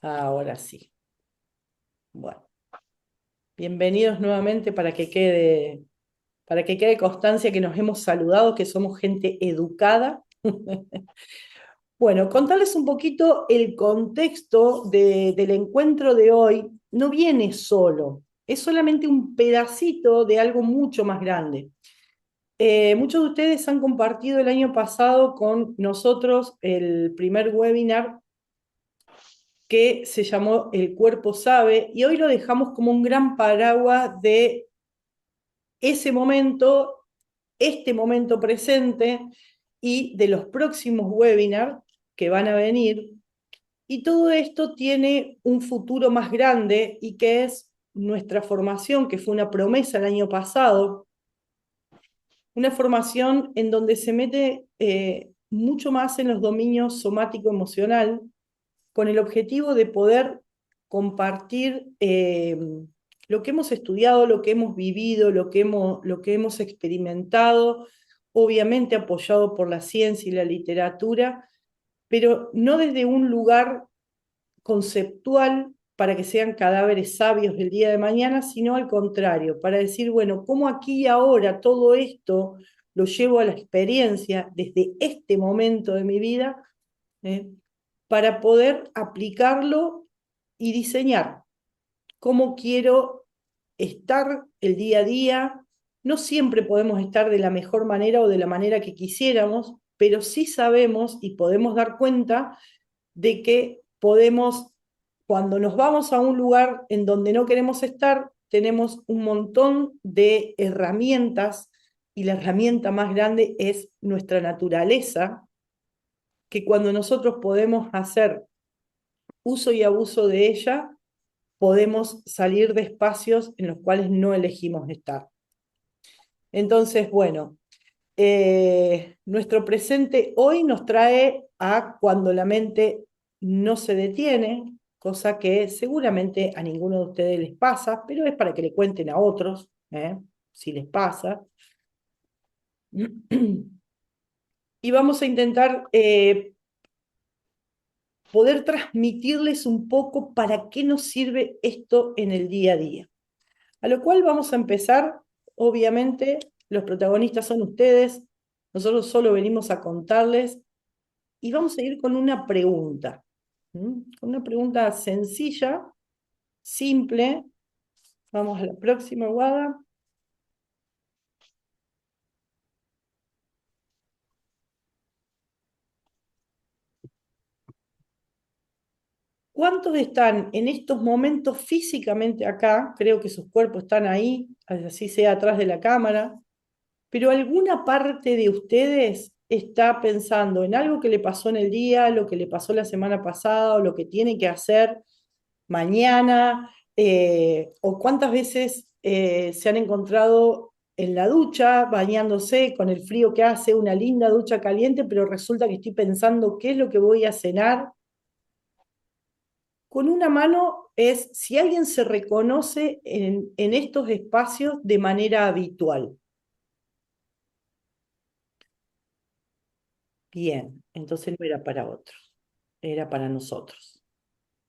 Ahora sí. Bueno, bienvenidos nuevamente para que quede constancia que nos hemos saludado, que somos gente educada. Bueno, contarles un poquito el contexto del encuentro de hoy. No viene solo, es solamente un pedacito de algo mucho más grande. Muchos de ustedes han compartido el año pasado con nosotros el primer webinar que se llamó El cuerpo sabe, y hoy lo dejamos como un gran paraguas de ese momento, este momento presente y de los próximos webinars que van a venir. Y todo esto tiene un futuro más grande y que es nuestra formación, que fue una promesa el año pasado, una formación en donde se mete mucho más en los dominios somático-emocional, con el objetivo de poder compartir lo que hemos estudiado, lo que hemos vivido, lo que hemos experimentado, obviamente apoyado por la ciencia y la literatura, pero no desde un lugar conceptual para que sean cadáveres sabios del día de mañana, sino al contrario, para decir, bueno, ¿cómo aquí y ahora todo esto lo llevo a la experiencia desde este momento de mi vida? ¿eh? Para poder aplicarlo y diseñar cómo quiero estar el día a día. No siempre podemos estar de la mejor manera o de la manera que quisiéramos, pero sí sabemos y podemos dar cuenta de que podemos, cuando nos vamos a un lugar en donde no queremos estar, tenemos un montón de herramientas y la herramienta más grande es nuestra naturaleza, que cuando nosotros podemos hacer uso y abuso de ella, podemos salir de espacios en los cuales no elegimos estar. Entonces, bueno, nuestro presente hoy nos trae a cuando la mente no se detiene, cosa que seguramente a ninguno de ustedes les pasa, pero es para que le cuenten a otros, si les pasa. Y vamos a intentar poder transmitirles un poco para qué nos sirve esto en el día a día. A lo cual vamos a empezar, obviamente, los protagonistas son ustedes, nosotros solo venimos a contarles y vamos a ir con una pregunta, con una pregunta sencilla, simple. Vamos a la próxima, Guada. ¿Cuántos están en estos momentos físicamente acá? Creo que sus cuerpos están ahí, así sea atrás de la cámara, pero alguna parte de ustedes está pensando en algo que le pasó en el día, lo que le pasó la semana pasada o lo que tiene que hacer mañana, o cuántas veces se han encontrado en la ducha, bañándose con el frío que hace, una linda ducha caliente, pero resulta que estoy pensando qué es lo que voy a cenar. Con una mano es si alguien se reconoce en estos espacios de manera habitual. Bien, entonces no era para otros, era para nosotros.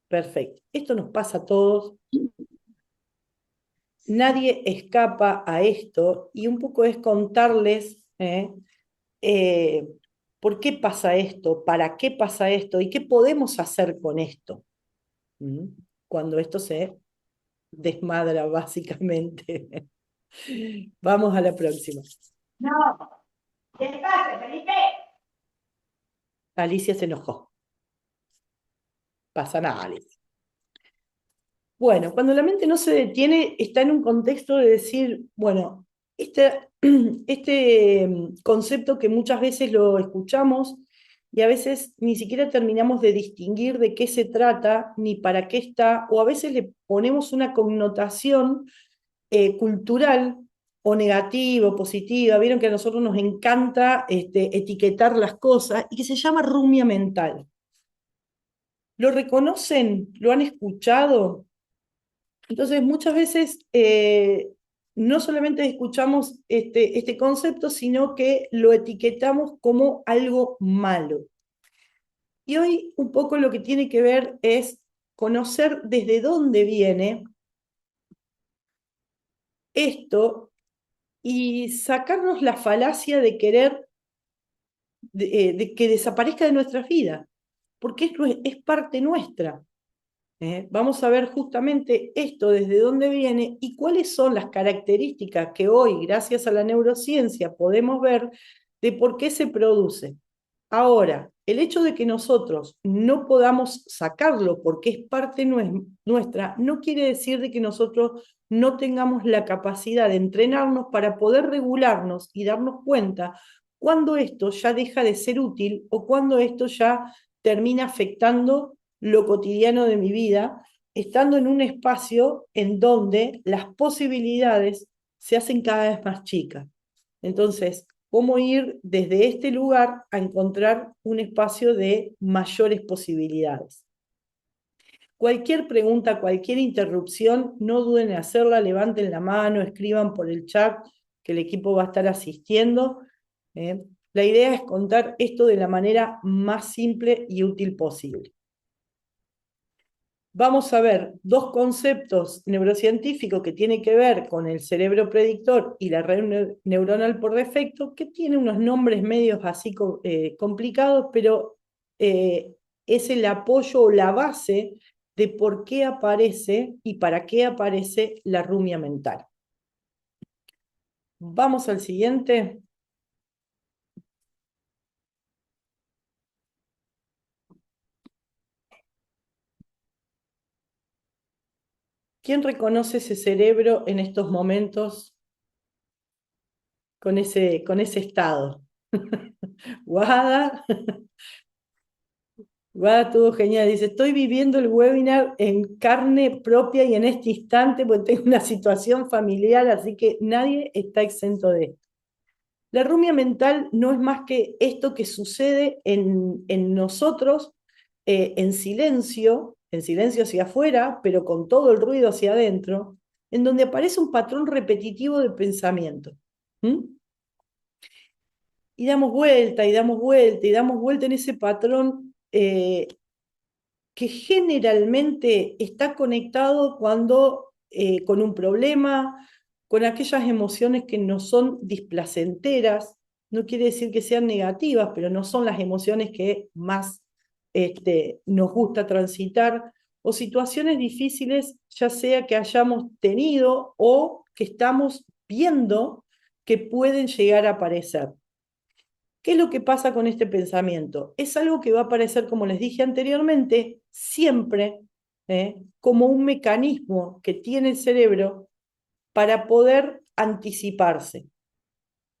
Perfecto. Esto nos pasa a todos, nadie escapa a esto y un poco es contarles eh, por qué pasa esto, para qué pasa esto y qué podemos hacer con esto. ¿Mm? Cuando esto se desmadra básicamente. Vamos a la próxima. No, despacio, Felipe. Alicia se enojó. Pasa nada, Alicia. Bueno, cuando la mente no se detiene, está en un contexto de decir, bueno, este concepto que muchas veces lo escuchamos y a veces ni siquiera terminamos de distinguir de qué se trata ni para qué está, o a veces le ponemos una connotación cultural o negativa o positiva. Vieron que a nosotros nos encanta etiquetar las cosas y que se llama rumia mental. ¿Lo reconocen? ¿Lo han escuchado? Entonces, muchas veces no solamente escuchamos este concepto, sino que lo etiquetamos como algo malo. Y hoy un poco lo que tiene que ver es conocer desde dónde viene esto y sacarnos la falacia de querer de que desaparezca de nuestras vidas, porque es parte nuestra. Vamos a ver justamente esto, desde dónde viene y cuáles son las características que hoy, gracias a la neurociencia, podemos ver de por qué se produce. Ahora, el hecho de que nosotros no podamos sacarlo porque es parte nuestra, no quiere decir de que nosotros no tengamos la capacidad de entrenarnos para poder regularnos y darnos cuenta cuando esto ya deja de ser útil o cuando esto ya termina afectando lo cotidiano de mi vida, estando en un espacio en donde las posibilidades se hacen cada vez más chicas. Entonces, ¿cómo ir desde este lugar a encontrar un espacio de mayores posibilidades? Cualquier pregunta, cualquier interrupción, no duden en hacerla, levanten la mano, escriban por el chat, que el equipo va a estar asistiendo. La idea es contar esto de la manera más simple y útil posible. Vamos a ver dos conceptos neurocientíficos que tienen que ver con el cerebro predictor y la red neuronal por defecto, que tiene unos nombres medios así complicados, pero es el apoyo o la base de por qué aparece y para qué aparece la rumia mental. Vamos al siguiente. ¿Quién reconoce ese cerebro en estos momentos con ese estado? Guada. Va, estuvo genial. Dice, estoy viviendo el webinar en carne propia y en este instante, porque tengo una situación familiar, así que nadie está exento de esto. La rumia mental no es más que esto que sucede en nosotros en silencio hacia afuera, pero con todo el ruido hacia adentro, en donde aparece un patrón repetitivo de pensamiento. ¿Mm? Y damos vuelta, y damos vuelta, y damos vuelta en ese patrón que generalmente está conectado cuando con un problema, con aquellas emociones que no son displacenteras, no quiere decir que sean negativas, pero no son las emociones que más nos gusta transitar, o situaciones difíciles, ya sea que hayamos tenido o que estamos viendo que pueden llegar a aparecer. ¿Qué es lo que pasa con este pensamiento? Es algo que va a aparecer, como les dije anteriormente, siempre como un mecanismo que tiene el cerebro para poder anticiparse.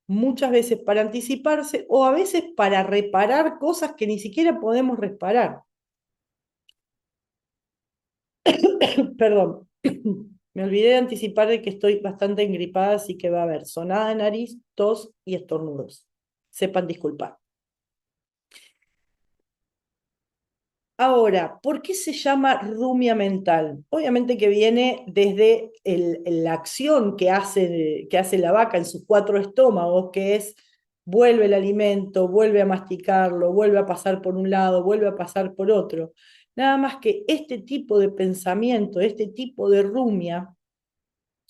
Muchas veces para anticiparse o a veces para reparar cosas que ni siquiera podemos reparar. Perdón, me olvidé de anticipar de que estoy bastante engripada, así que va a haber sonada de nariz, tos y estornudos. Sepan disculpar. Ahora, ¿por qué se llama rumia mental? Obviamente que viene desde la acción que hace la vaca en sus cuatro estómagos, que es vuelve el alimento, vuelve a masticarlo, vuelve a pasar por un lado, vuelve a pasar por otro. Nada más que este tipo de pensamiento, este tipo de rumia,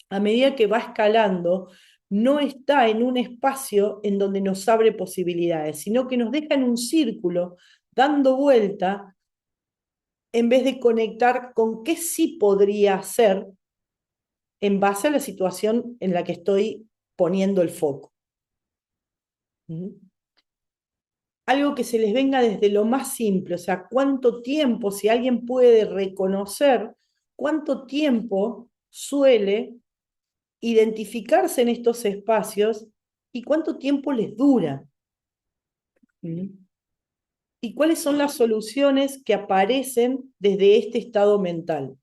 a medida que va escalando, no está en un espacio en donde nos abre posibilidades, sino que nos deja en un círculo dando vuelta en vez de conectar con qué sí podría hacer en base a la situación en la que estoy poniendo el foco. Algo que se les venga desde lo más simple, o sea, cuánto tiempo, si alguien puede reconocer cuánto tiempo suele identificarse en estos espacios y cuánto tiempo les dura. ¿Y cuáles son las soluciones que aparecen desde este estado mental?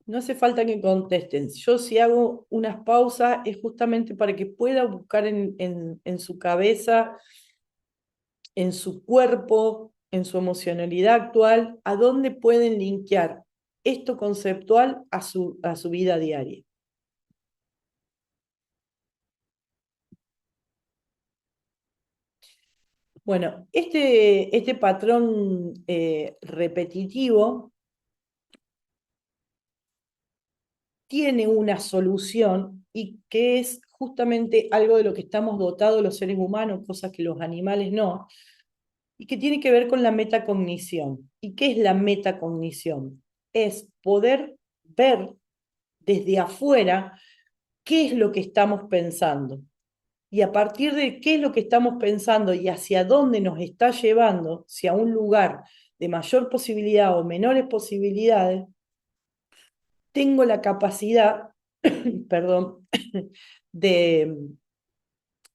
No hace falta que contesten. Yo si hago unas pausas es justamente para que pueda buscar en su cabeza, en su cuerpo, en su emocionalidad actual, a dónde pueden linkear esto conceptual a su vida diaria. Bueno, este patrón repetitivo tiene una solución y que es justamente algo de lo que estamos dotados los seres humanos, cosas que los animales no, y que tiene que ver con la metacognición. ¿Y qué es la metacognición? Es poder ver desde afuera qué es lo que estamos pensando. Y a partir de qué es lo que estamos pensando y hacia dónde nos está llevando, si a un lugar de mayor posibilidad o menores posibilidades, tengo la capacidad, perdón, de,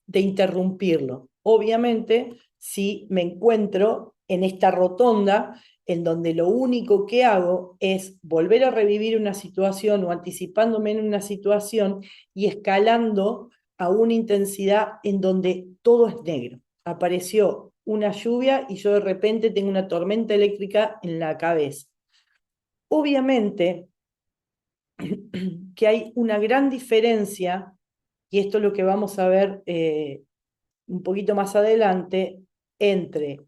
de interrumpirlo. Obviamente, si me encuentro en esta rotonda en donde lo único que hago es volver a revivir una situación o anticipándome en una situación y escalando a una intensidad en donde todo es negro. Apareció una lluvia y yo de repente tengo una tormenta eléctrica en la cabeza. Obviamente que hay una gran diferencia, y esto es lo que vamos a ver un poquito más adelante, entre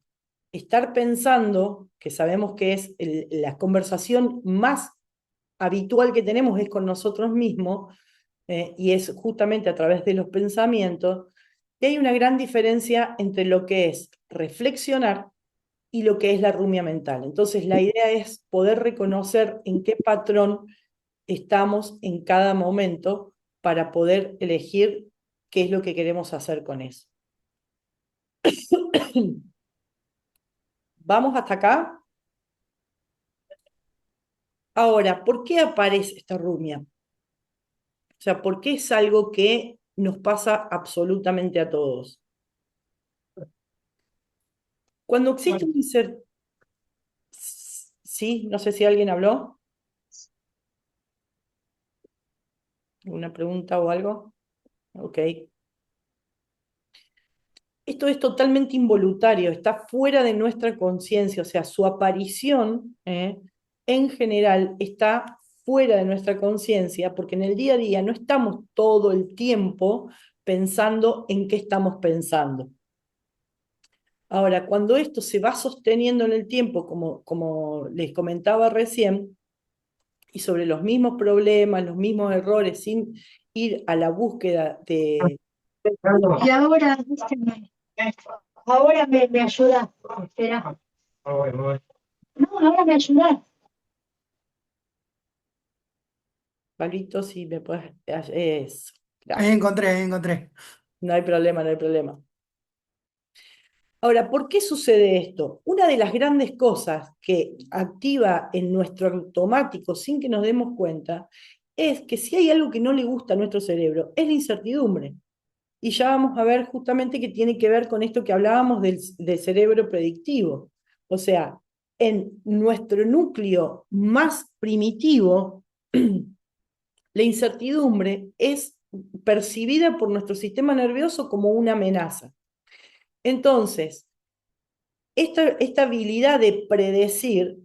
estar pensando, que sabemos que es la conversación más habitual que tenemos es con nosotros mismos, y es justamente a través de los pensamientos, y hay una gran diferencia entre lo que es reflexionar y lo que es la rumia mental. Entonces, la idea es poder reconocer en qué patrón estamos en cada momento para poder elegir qué es lo que queremos hacer con eso. ¿Vamos hasta acá? Ahora, ¿por qué aparece esta rumia? O sea, ¿por qué es algo que nos pasa absolutamente a todos? Cuando existe Bueno, un ser... Sí, no sé si alguien habló, una pregunta o algo. Ok. Esto es totalmente involuntario, está fuera de nuestra conciencia, o sea, su aparición en general está fuera de nuestra conciencia, porque en el día a día no estamos todo el tiempo pensando en qué estamos pensando. Ahora, cuando esto se va sosteniendo en el tiempo, como les comentaba recién, y sobre los mismos problemas, los mismos errores, sin ir a la búsqueda de... y ahora, ahora me ayudas. Espera. No, ahora me ayudas. Pablito, si me puedes... Eso, Ahí gracias. encontré, ahí encontré. No hay problema, no hay problema. Ahora, ¿por qué sucede esto? Una de las grandes cosas que activa en nuestro automático sin que nos demos cuenta es que si hay algo que no le gusta a nuestro cerebro, es la incertidumbre. Y ya vamos a ver justamente que tiene que ver con esto que hablábamos del cerebro predictivo. O sea, en nuestro núcleo más primitivo, la incertidumbre es percibida por nuestro sistema nervioso como una amenaza. Entonces, esta habilidad de predecir,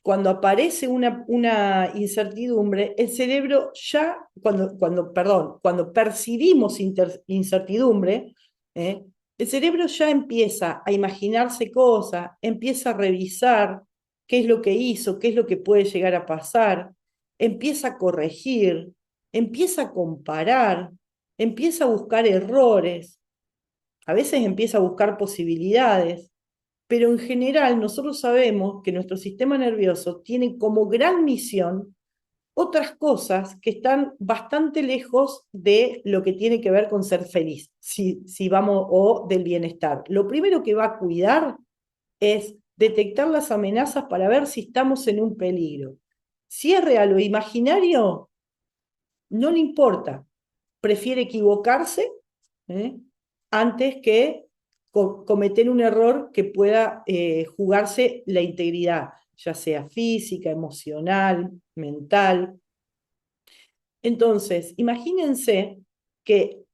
cuando aparece una incertidumbre, el cerebro ya, cuando percibimos incertidumbre, ¿eh? El cerebro ya empieza a imaginarse cosas, empieza a revisar qué es lo que hizo, qué es lo que puede llegar a pasar, empieza a corregir, empieza a comparar, empieza a buscar errores, a veces empieza a buscar posibilidades, pero en general nosotros sabemos que nuestro sistema nervioso tiene como gran misión otras cosas que están bastante lejos de lo que tiene que ver con ser feliz, si vamos, o del bienestar. Lo primero que va a cuidar es detectar las amenazas para ver si estamos en un peligro. Si es real o imaginario, no le importa, prefiere equivocarse, ¿eh? Antes que cometer un error que pueda jugarse la integridad, ya sea física, emocional, mental. Entonces, imagínense que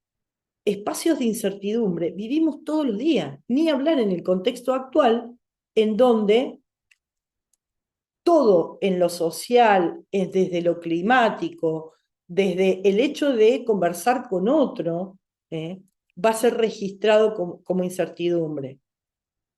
espacios de incertidumbre vivimos todos los días, ni hablar en el contexto actual, en donde todo en lo social, es desde lo climático, desde el hecho de conversar con otro, va a ser registrado como incertidumbre.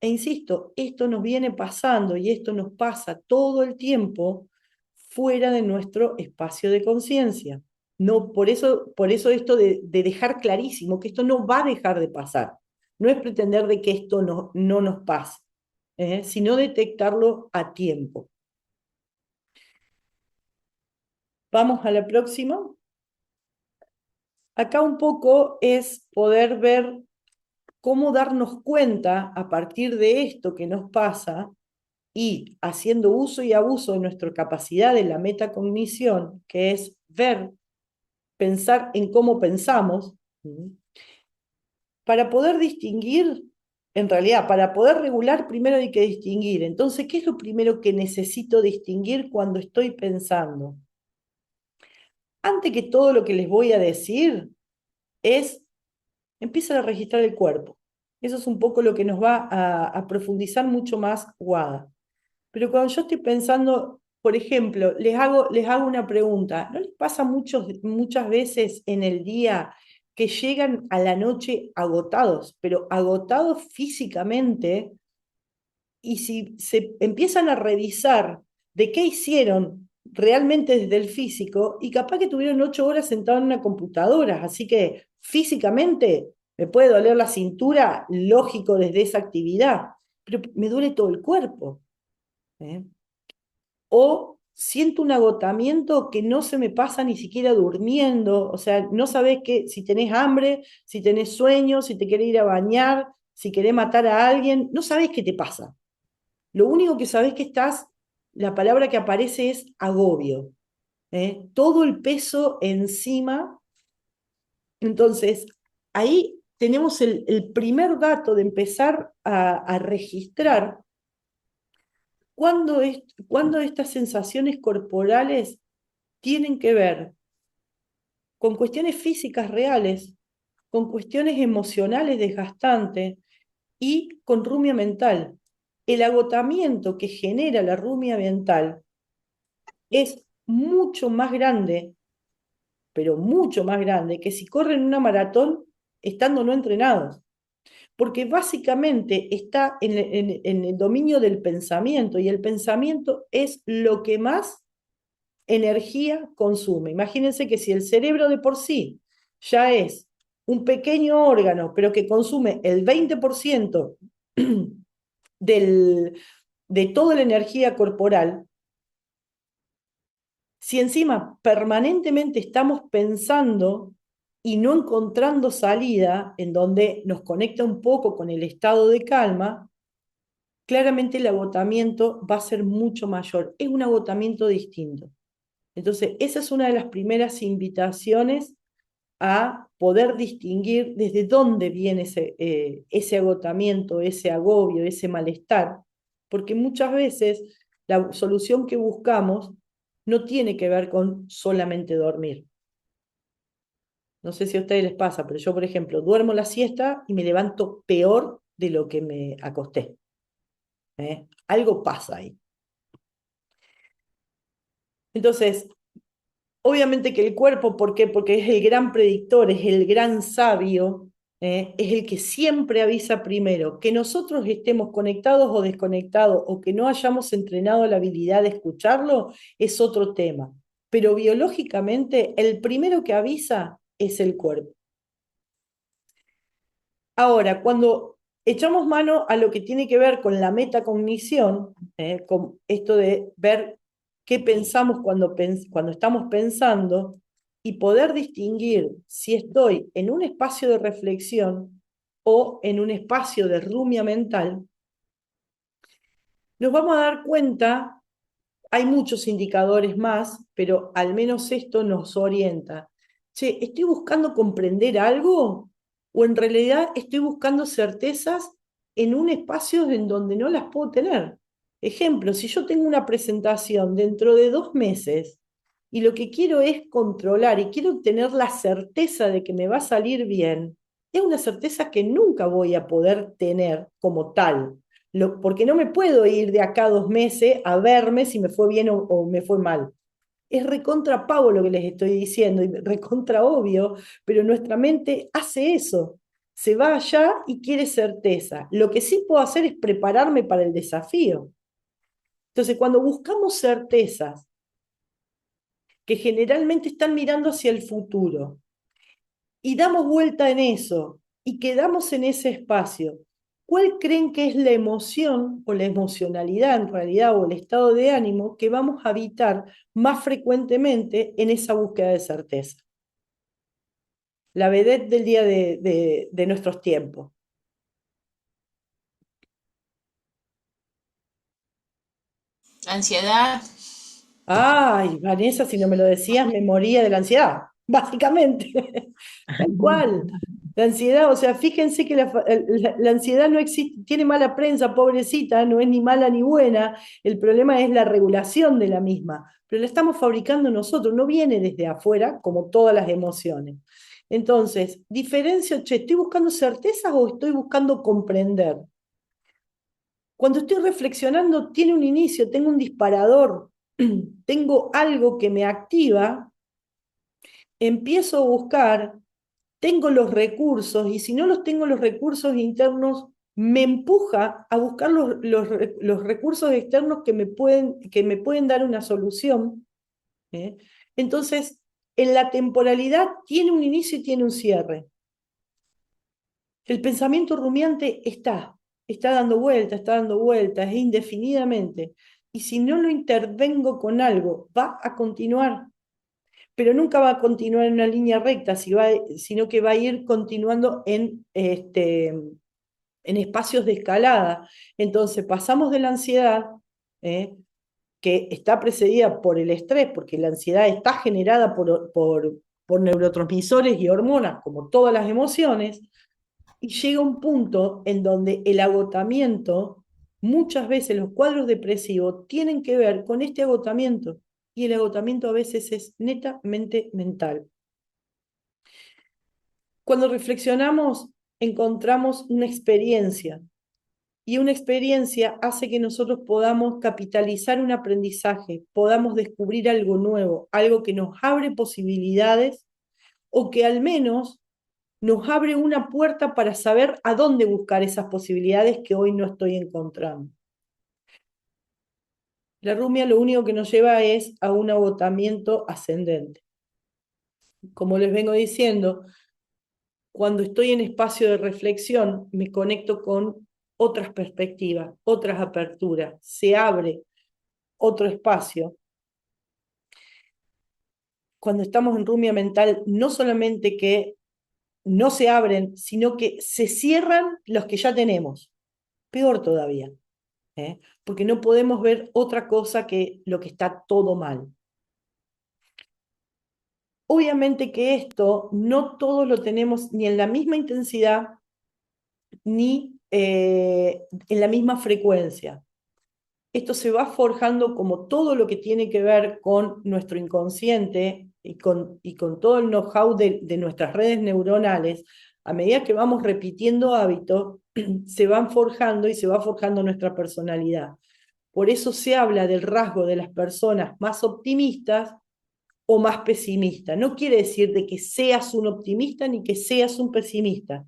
E insisto, esto nos viene pasando y esto nos pasa todo el tiempo fuera de nuestro espacio de conciencia. No, por eso esto de dejar clarísimo que esto no va a dejar de pasar. No es pretender de que esto no nos pase, sino detectarlo a tiempo. Vamos a la próxima. Acá un poco es poder ver cómo darnos cuenta a partir de esto que nos pasa y haciendo uso y abuso de nuestra capacidad de la metacognición, que es ver, pensar en cómo pensamos, para poder distinguir, en realidad, para poder regular, primero hay que distinguir. Entonces, ¿qué es lo primero que necesito distinguir cuando estoy pensando? Antes que todo lo que les voy a decir es, empiezan a registrar el cuerpo. Eso es un poco lo que nos va a profundizar mucho más Wada. Pero cuando yo estoy pensando, por ejemplo, les hago una pregunta. ¿No les pasa muchas veces en el día que llegan a la noche agotados, pero agotados físicamente? Y si se empiezan a revisar de qué hicieron realmente desde el físico, y capaz que tuvieron 8 horas sentados en una computadora, así que físicamente me puede doler la cintura, lógico desde esa actividad, pero me duele todo el cuerpo. ¿Eh? O siento un agotamiento que no se me pasa ni siquiera durmiendo, o sea, no sabes si tenés hambre, si tenés sueño, si te querés ir a bañar, si querés matar a alguien, no sabes qué te pasa. Lo único que sabes que la palabra que aparece es agobio, todo el peso encima. Entonces, ahí tenemos el primer dato de empezar a registrar cuando estas sensaciones corporales tienen que ver con cuestiones físicas reales, con cuestiones emocionales desgastantes y con rumia mental. El agotamiento que genera la rumia mental es mucho más grande, pero mucho más grande, que si corren una maratón estando no entrenados. Porque básicamente está en el dominio del pensamiento y el pensamiento es lo que más energía consume. Imagínense que si el cerebro de por sí ya es un pequeño órgano, pero que consume el 20% de toda la energía corporal, si encima permanentemente estamos pensando y no encontrando salida en donde nos conecta un poco con el estado de calma, claramente el agotamiento va a ser mucho mayor. Es un agotamiento distinto. Entonces, esa es una de las primeras invitaciones a poder distinguir desde dónde viene ese agotamiento, ese agobio, ese malestar, porque muchas veces la solución que buscamos no tiene que ver con solamente dormir. No sé si a ustedes les pasa, pero yo, por ejemplo, duermo la siesta y me levanto peor de lo que me acosté. Algo pasa ahí. Entonces, obviamente que el cuerpo, ¿por qué? Porque es el gran predictor, es el gran sabio, es el que siempre avisa primero. Que nosotros estemos conectados o desconectados o que no hayamos entrenado la habilidad de escucharlo es otro tema. Pero biológicamente el primero que avisa es el cuerpo. Ahora, cuando echamos mano a lo que tiene que ver con la metacognición, con esto de ver qué pensamos cuando estamos pensando y poder distinguir si estoy en un espacio de reflexión o en un espacio de rumia mental, nos vamos a dar cuenta, hay muchos indicadores más, pero al menos esto nos orienta. Che, ¿estoy buscando comprender algo? ¿O en realidad estoy buscando certezas en un espacio en donde no las puedo tener? Ejemplo, si yo tengo una presentación dentro de 2 meses y lo que quiero es controlar y quiero tener la certeza de que me va a salir bien, es una certeza que nunca voy a poder tener como tal, porque no me puedo ir de acá a 2 meses a verme si me fue bien o me fue mal. Es recontra pavo lo que les estoy diciendo y recontra obvio, pero nuestra mente hace eso. se va allá y quiere certeza. Lo que sí puedo hacer es prepararme para el desafío. Entonces, cuando buscamos certezas que generalmente están mirando hacia el futuro y damos vuelta en eso y quedamos en ese espacio, ¿cuál creen que es la emoción o la emocionalidad en realidad o el estado de ánimo que vamos a habitar más frecuentemente en esa búsqueda de certeza? La vedette del día de nuestros tiempos. Ansiedad. Ay, Vanessa, si no me lo decías, me moría de la ansiedad, básicamente. Tal cual. La ansiedad, o sea, fíjense que la ansiedad no existe, tiene mala prensa, pobrecita, no es ni mala ni buena. El problema es la regulación de la misma, pero la estamos fabricando nosotros, no viene desde afuera, como todas las emociones. Entonces, diferencio, che, ¿estoy buscando certezas o estoy buscando comprender? Cuando estoy reflexionando, tiene un inicio, tengo un disparador, tengo algo que me activa, empiezo a buscar, tengo los recursos y si no los tengo los recursos internos, me empuja a buscar los recursos externos que me pueden dar una solución. ¿Eh? Entonces, en la temporalidad tiene un inicio y tiene un cierre. El pensamiento rumiante está dando vueltas, indefinidamente. Y si no lo intervengo con algo, va a continuar, pero nunca va a continuar en una línea recta, sino que va a ir continuando en espacios de escalada. Entonces pasamos de la ansiedad, que está precedida por el estrés, porque la ansiedad está generada por neurotransmisores y hormonas, como todas las emociones, y llega un punto en donde el agotamiento, muchas veces los cuadros depresivos tienen que ver con este agotamiento, y el agotamiento a veces es netamente mental. Cuando reflexionamos, encontramos una experiencia, y una experiencia hace que nosotros podamos capitalizar un aprendizaje, podamos descubrir algo nuevo, algo que nos abre posibilidades o que al menos nos abre una puerta para saber a dónde buscar esas posibilidades que hoy no estoy encontrando. La rumia lo único que nos lleva es a un agotamiento ascendente. Como les vengo diciendo, cuando estoy en espacio de reflexión, me conecto con otras perspectivas, otras aperturas, se abre otro espacio. Cuando estamos en rumia mental, no solamente que no se abren, sino que se cierran los que ya tenemos. Peor todavía, porque no podemos ver otra cosa que lo que está todo mal. Obviamente que esto no todo lo tenemos ni en la misma intensidad ni en la misma frecuencia. Esto se va forjando como todo lo que tiene que ver con nuestro inconsciente y con todo el know-how de nuestras redes neuronales. A medida que vamos repitiendo hábitos, se van forjando y se va forjando nuestra personalidad. Por eso se habla del rasgo de las personas más optimistas o más pesimistas. No quiere decir de que seas un optimista ni que seas un pesimista.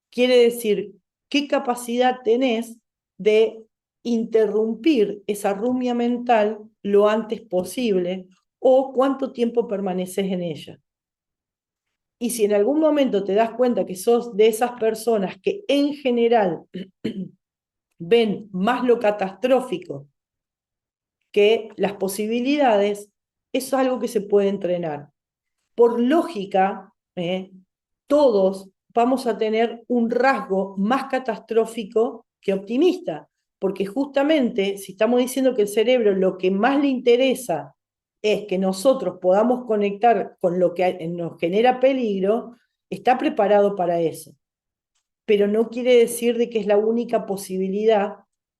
Quiere decir qué capacidad tenés de interrumpir esa rumia mental lo antes posible o cuánto tiempo permaneces en ella. Y si en algún momento te das cuenta que sos de esas personas que en general ven más lo catastrófico que las posibilidades, eso es algo que se puede entrenar. Por lógica, todos vamos a tener un rasgo más catastrófico que optimista, porque justamente si estamos diciendo que el cerebro lo que más le interesa es que nosotros podamos conectar con lo que nos genera peligro, está preparado para eso. Pero no quiere decir de que es la única posibilidad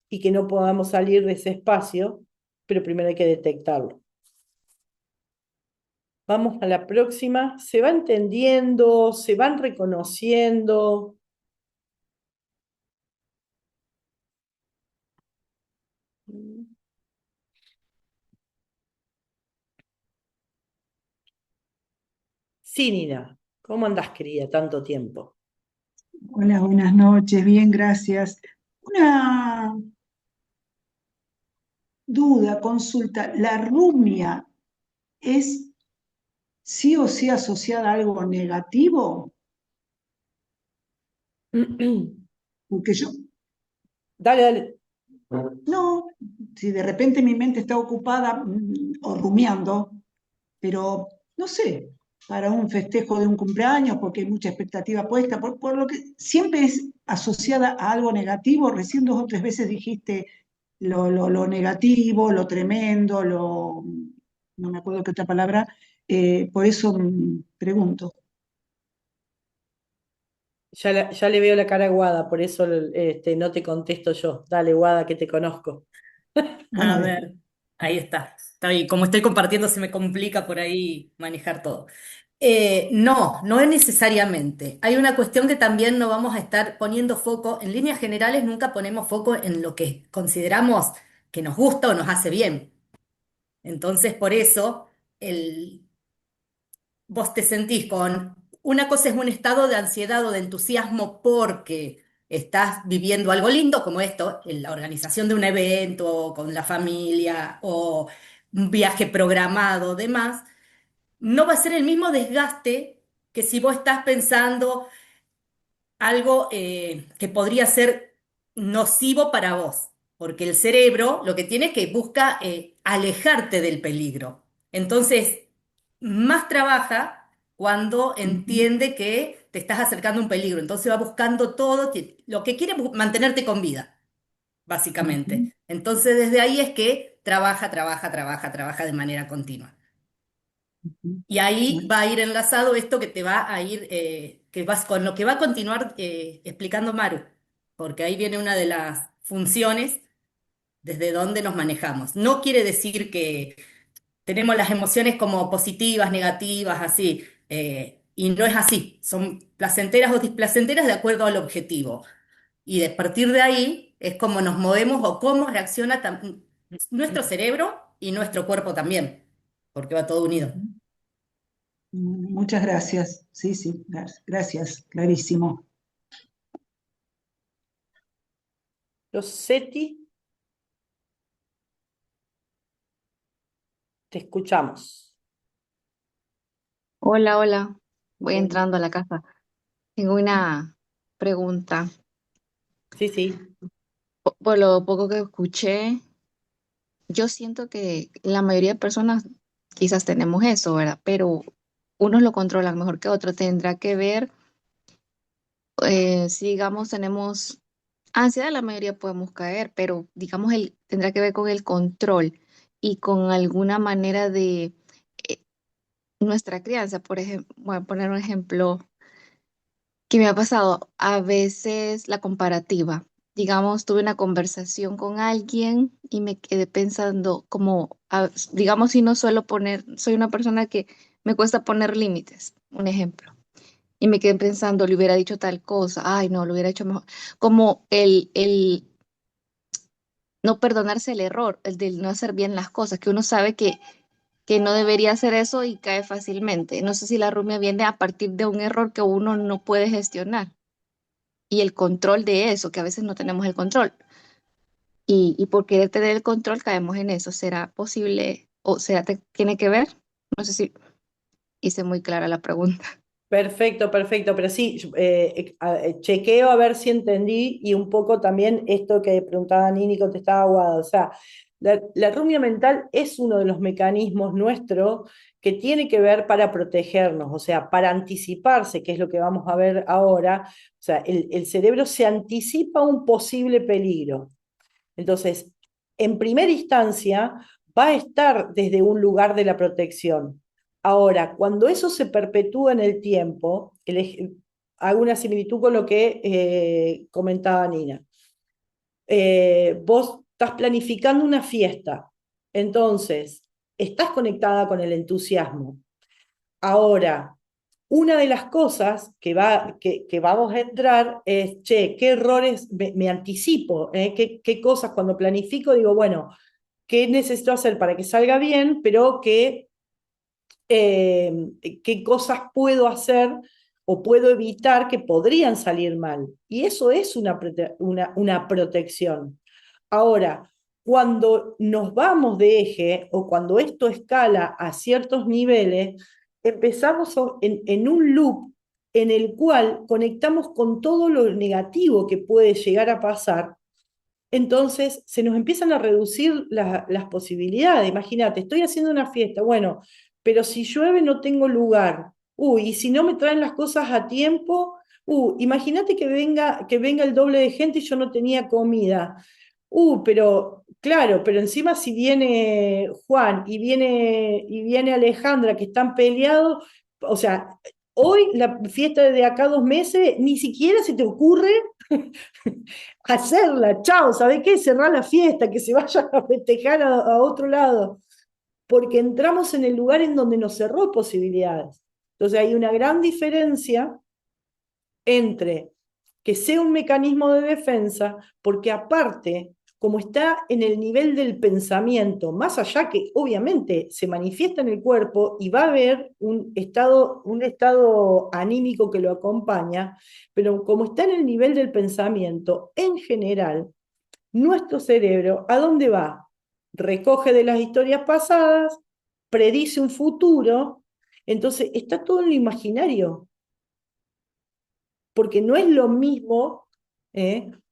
y que no podamos salir de ese espacio, pero primero hay que detectarlo. Vamos a la próxima. Se va entendiendo, se van reconociendo. Sí, Nina. ¿Cómo andás, querida? Tanto tiempo. Hola, buenas noches, bien, gracias. Una duda, consulta, ¿la rumia es sí o sí asociada a algo negativo? Porque yo, Dale, dale. no, si de repente mi mente está ocupada o rumiando, pero no sé, para un festejo de un cumpleaños, porque hay mucha expectativa puesta, por lo que siempre es asociada a algo negativo. Recién 2 o 3 veces dijiste lo negativo, lo tremendo, no me acuerdo qué otra palabra, por eso pregunto. Ya le veo la cara a Guada, por eso no te contesto yo. Dale, Guada, que te conozco. Bueno, A ver, ahí está. Como estoy compartiendo, se me complica por ahí manejar todo. No, no es necesariamente. Hay una cuestión que también no vamos a estar poniendo foco. En líneas generales, nunca ponemos foco en lo que consideramos que nos gusta o nos hace bien. Entonces, por eso, vos te sentís con, una cosa es un estado de ansiedad o de entusiasmo porque estás viviendo algo lindo como esto, en la organización de un evento con la familia o un viaje programado, demás, no va a ser el mismo desgaste que si vos estás pensando algo que podría ser nocivo para vos, porque el cerebro lo que tiene es que busca alejarte del peligro. Entonces, más trabaja cuando ujú, entiende que te estás acercando a un peligro. Entonces va buscando todo, lo que quiere es mantenerte con vida, ujú, básicamente. Entonces, desde ahí es que trabaja de manera continua. ujú. Y ahí Bueno, va a ir enlazado esto que te va a ir, que vas con lo que va a continuar explicando Maru, porque ahí viene una de las funciones desde donde nos manejamos. No quiere decir que tenemos las emociones como positivas, negativas, así, y no es así. Son placenteras o displacenteras de acuerdo al objetivo. Y de partir de ahí es como nos movemos o cómo reacciona nuestro cerebro y nuestro cuerpo también, porque va todo unido. ujú. Muchas gracias. Sí, sí, gracias, clarísimo. Seti, te escuchamos. Hola, hola. Voy Hola. entrando a la casa. Tengo una pregunta. Sí, sí. Por lo poco que escuché, yo siento que la mayoría de personas quizás tenemos eso, ¿verdad? Pero unos lo controlan mejor que otros. Tendrá que ver, si digamos tenemos ansiedad, la mayoría podemos caer, pero digamos tendrá que ver con el control y con alguna manera de eh, nuestra crianza. Por ejemplo, voy a poner un ejemplo que me ha pasado a veces la comparativa. Digamos, tuve una conversación con alguien y me quedé pensando como, digamos, si no suelo poner, soy una persona que me cuesta poner límites, un ejemplo. Y me quedé pensando, le hubiera dicho tal cosa, ay, no, lo hubiera hecho mejor. Como el no perdonarse el error, el de no hacer bien las cosas, que uno sabe que no debería hacer eso y cae fácilmente. No sé si la rumia viene a partir de un error que uno no puede gestionar y el control de eso, que a veces no tenemos el control. Y por querer tener el control caemos en eso. ¿Será posible o sea, tiene que ver? No sé si hice muy clara la pregunta. Perfecto, perfecto, pero sí, chequeo a ver si entendí y un poco también esto que preguntaba Nini y contestaba Aguada. O sea, la rumia mental es uno de los mecanismos nuestros que tiene que ver para protegernos, o sea, para anticiparse, que es lo que vamos a ver ahora. O sea, el cerebro se anticipa a un posible peligro. Entonces, en primera instancia, va a estar desde un lugar de la protección. Ahora, cuando eso se perpetúa en el tiempo, hago una similitud con lo que comentaba Nina. Vos estás planificando una fiesta, entonces estás conectada con el entusiasmo. Ahora, una de las cosas que vamos a entrar es, che, ¿qué errores me anticipo? ¿Qué cosas cuando planifico digo, bueno, qué necesito hacer para que salga bien, pero qué cosas puedo hacer o puedo evitar que podrían salir mal. Y eso es una protección. Ahora, cuando nos vamos de eje o cuando esto escala a ciertos niveles, empezamos en un loop en el cual conectamos con todo lo negativo que puede llegar a pasar. Entonces se nos empiezan a reducir las posibilidades. Imagínate, estoy haciendo una fiesta, bueno, pero si llueve no tengo lugar. Uy, y si no me traen las cosas a tiempo, imagínate que venga el doble de gente y yo no tenía comida. Pero claro, pero encima si viene Juan y viene Alejandra, que están peleados, o sea, hoy la fiesta de acá 2 meses, ni siquiera se te ocurre hacerla, chao, ¿sabés qué? Cerrar la fiesta, que se vayan a festejar a otro lado, porque entramos en el lugar en donde nos cerró posibilidades. Entonces hay una gran diferencia entre que sea un mecanismo de defensa, porque aparte, como está en el nivel del pensamiento, más allá que obviamente se manifiesta en el cuerpo y va a haber un estado anímico que lo acompaña, pero como está en el nivel del pensamiento, en general, nuestro cerebro, ¿a dónde va? Recoge de las historias pasadas, predice un futuro, entonces está todo en lo imaginario, porque no es lo mismo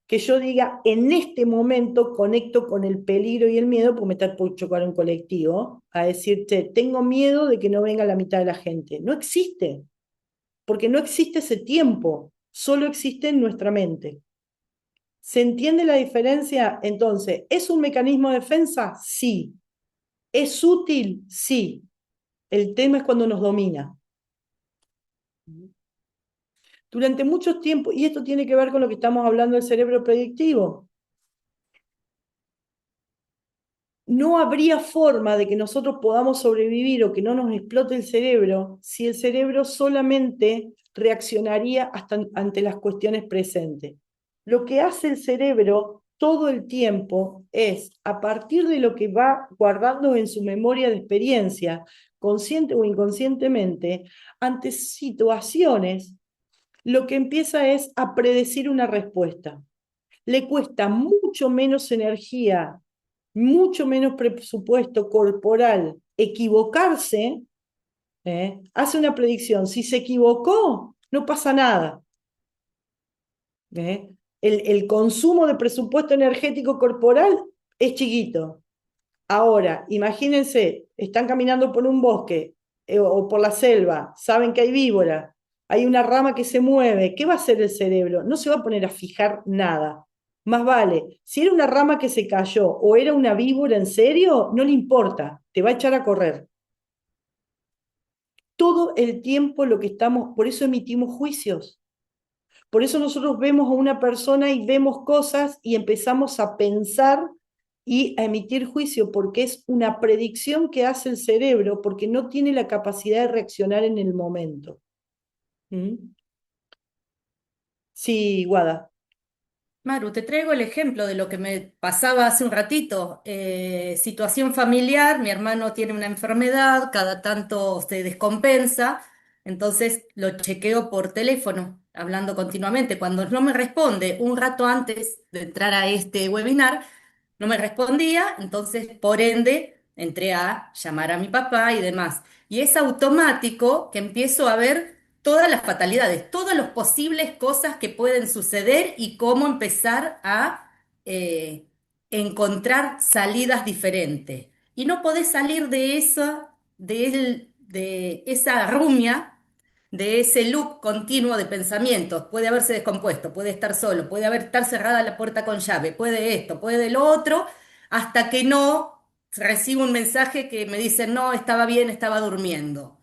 que yo diga, en este momento conecto con el peligro y el miedo, porque me está por chocar un colectivo, a decirte, tengo miedo de que no venga la mitad de la gente. No existe, porque no existe ese tiempo, solo existe en nuestra mente. ¿Se entiende la diferencia? Entonces, ¿es un mecanismo de defensa? Sí. ¿Es útil? Sí. El tema es cuando nos domina. Durante mucho tiempo, y esto tiene que ver con lo que estamos hablando del cerebro predictivo, no habría forma de que nosotros podamos sobrevivir o que no nos explote el cerebro si el cerebro solamente reaccionaría ante las cuestiones presentes. Lo que hace el cerebro todo el tiempo es, a partir de lo que va guardando en su memoria de experiencia, consciente o inconscientemente, ante situaciones, lo que empieza es a predecir una respuesta. Le cuesta mucho menos energía, mucho menos presupuesto corporal equivocarse, hace una predicción. Si se equivocó, no pasa nada. El consumo de presupuesto energético corporal es chiquito. Ahora, imagínense, están caminando por un bosque o por la selva, saben que hay víbora, hay una rama que se mueve, ¿qué va a hacer el cerebro? No se va a poner a fijar nada. Más vale, si era una rama que se cayó o era una víbora en serio, no le importa, te va a echar a correr. Todo el tiempo lo que estamos, por eso emitimos juicios. Por eso nosotros vemos a una persona y vemos cosas y empezamos a pensar y a emitir juicio, porque es una predicción que hace el cerebro, porque no tiene la capacidad de reaccionar en el momento. ¿Mm? Sí, Guada. Maru, te traigo el ejemplo de lo que me pasaba hace un ratito. Situación familiar, mi hermano tiene una enfermedad, cada tanto se descompensa, entonces lo chequeo por teléfono, hablando continuamente. Cuando no me responde un rato antes de entrar a este webinar, no me respondía, entonces por ende entré a llamar a mi papá y demás. Y es automático que empiezo a ver todas las fatalidades, todas las posibles cosas que pueden suceder y cómo empezar a eh, encontrar salidas diferentes. Y no podés salir de de esa rumia, de ese loop continuo de pensamientos. Puede haberse descompuesto, puede estar solo, puede estar cerrada la puerta con llave, puede esto, puede lo otro, hasta que no recibo un mensaje que me dice, no, estaba bien, estaba durmiendo.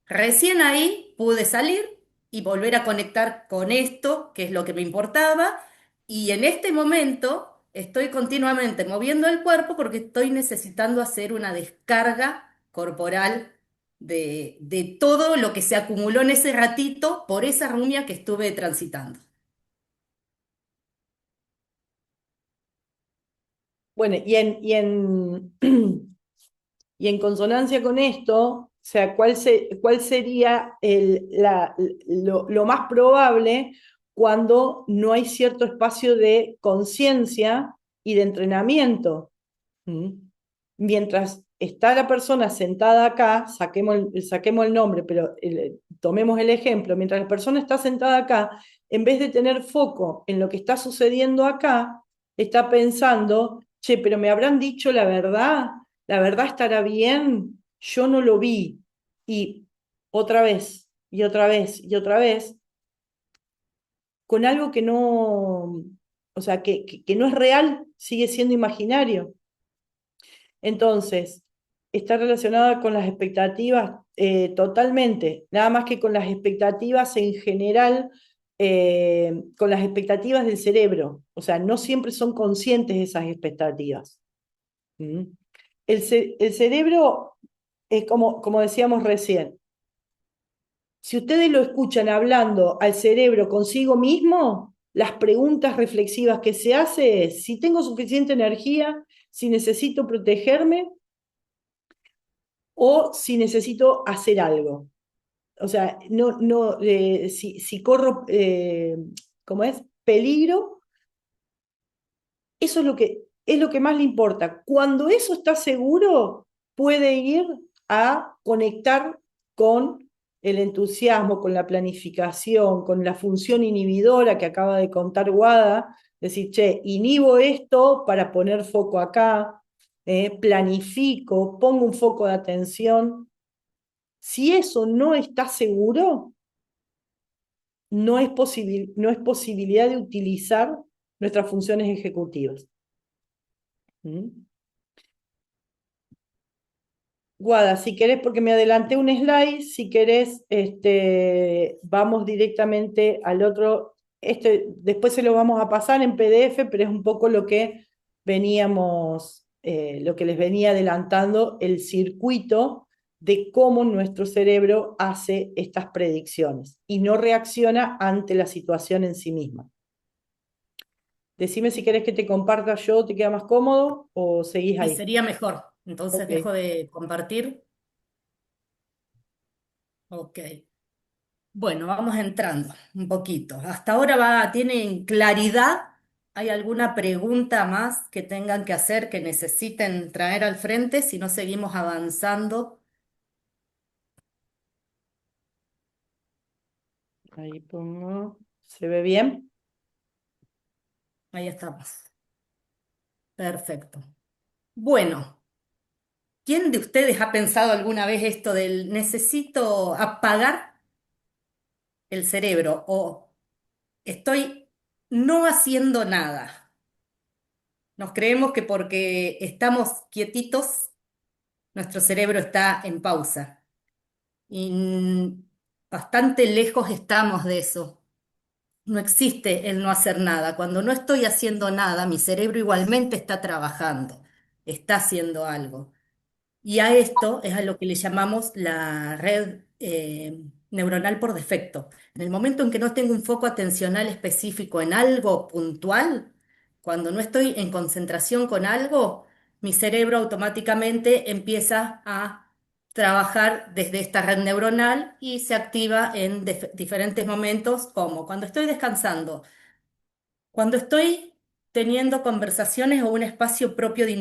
Recién ahí pude salir y volver a conectar con esto, que es lo que me importaba, y en este momento estoy continuamente moviendo el cuerpo porque estoy necesitando hacer una descarga corporal de todo lo que se acumuló en ese ratito por esa rumia que estuve transitando. Bueno, y en consonancia con esto, sea, cuál sería lo más probable cuando no hay cierto espacio de conciencia y de entrenamiento. ¿Mm? Mientras está la persona sentada acá, saquemos el nombre, pero tomemos el ejemplo, mientras la persona está sentada acá, en vez de tener foco en lo que está sucediendo acá, está pensando, che, pero me habrán dicho la verdad estará bien, yo no lo vi. Y otra vez, y otra vez, y otra vez, con algo que no, o sea, que no es real, sigue siendo imaginario. Entonces, está relacionada con las expectativas totalmente, nada más que con las expectativas en general, con las expectativas del cerebro. O sea, no siempre son conscientes esas expectativas. ¿Mm? El cerebro es como decíamos recién, si ustedes lo escuchan hablando al cerebro consigo mismo, las preguntas reflexivas que se hace es si tengo suficiente energía, si necesito protegerme o si necesito hacer algo. O sea, si corro, ¿cómo es? Peligro, eso es lo que más le importa. Cuando eso está seguro, puede ir a conectar con el entusiasmo, con la planificación, con la función inhibidora que acaba de contar Guada, decir, che, inhibo esto para poner foco acá, planifico, pongo un foco de atención. Si eso no está seguro, no es posibilidad de utilizar nuestras funciones ejecutivas. ¿Mm? Guada, si querés, porque me adelanté un slide, si querés, vamos directamente al otro. Después se lo vamos a pasar en PDF, pero es un poco lo que lo que les venía adelantando, el circuito de cómo nuestro cerebro hace estas predicciones y no reacciona ante la situación en sí misma. Decime si querés que te comparta yo, ¿te queda más cómodo o seguís Y ahí? sería mejor. Entonces Ok. dejo de compartir. Ok. Bueno, vamos entrando un poquito. Hasta ahora ¿tienen claridad? ¿Hay alguna pregunta más que tengan que hacer, que necesiten traer al frente? Si no, seguimos avanzando. Ahí pongo. ¿Se ve bien? Ahí estamos. Perfecto. Bueno, ¿quién de ustedes ha pensado alguna vez esto del necesito apagar el cerebro o estoy no haciendo nada? Nos creemos que porque estamos quietitos, nuestro cerebro está en pausa. Y bastante lejos estamos de eso. No existe el no hacer nada. Cuando no estoy haciendo nada, mi cerebro igualmente está trabajando, está haciendo algo. Y a esto es a lo que le llamamos la red neuronal por defecto. En el momento en que no tengo un foco atencional específico en algo puntual, cuando no estoy en concentración con algo, mi cerebro automáticamente empieza a trabajar desde esta red neuronal y se activa en diferentes momentos, como cuando estoy descansando, cuando estoy teniendo conversaciones o un espacio propio de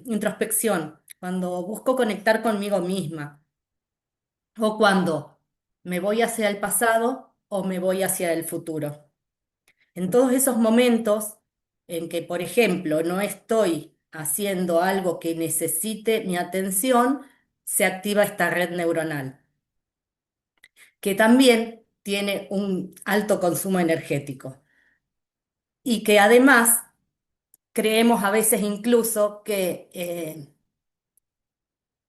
introspección, cuando busco conectar conmigo misma, o cuando me voy hacia el pasado o me voy hacia el futuro. En todos esos momentos en que, por ejemplo, no estoy haciendo algo que necesite mi atención, se activa esta red neuronal, que también tiene un alto consumo energético y que además creemos a veces incluso que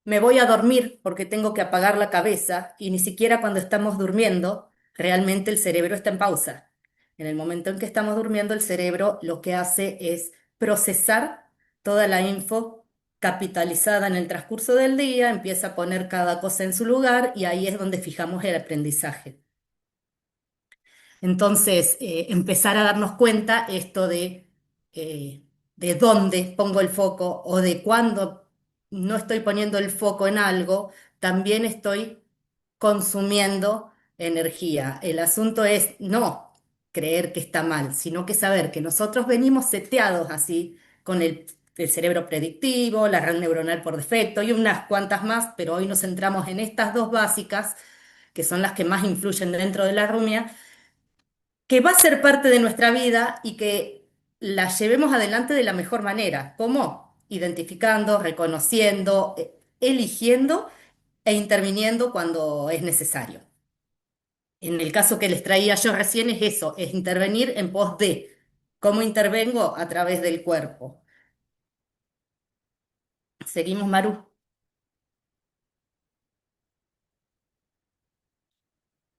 me voy a dormir porque tengo que apagar la cabeza y ni siquiera cuando estamos durmiendo, realmente el cerebro está en pausa. En el momento en que estamos durmiendo, el cerebro lo que hace es procesar toda la info capitalizada en el transcurso del día, empieza a poner cada cosa en su lugar y ahí es donde fijamos el aprendizaje. Entonces, empezar a darnos cuenta esto de dónde pongo el foco o de cuándo no estoy poniendo el foco en algo también estoy consumiendo energía. El asunto es no creer que está mal, sino que saber que nosotros venimos seteados así, con el cerebro predictivo, la red neuronal por defecto y unas cuantas más, pero hoy nos centramos en estas dos básicas, que son las que más influyen dentro de la rumia, que va a ser parte de nuestra vida y que la llevemos adelante de la mejor manera. ¿Cómo? Identificando, reconociendo, eligiendo e interviniendo cuando es necesario. En el caso que les traía yo recién es eso, es intervenir en pos de cómo intervengo a través del cuerpo. Seguimos, Maru.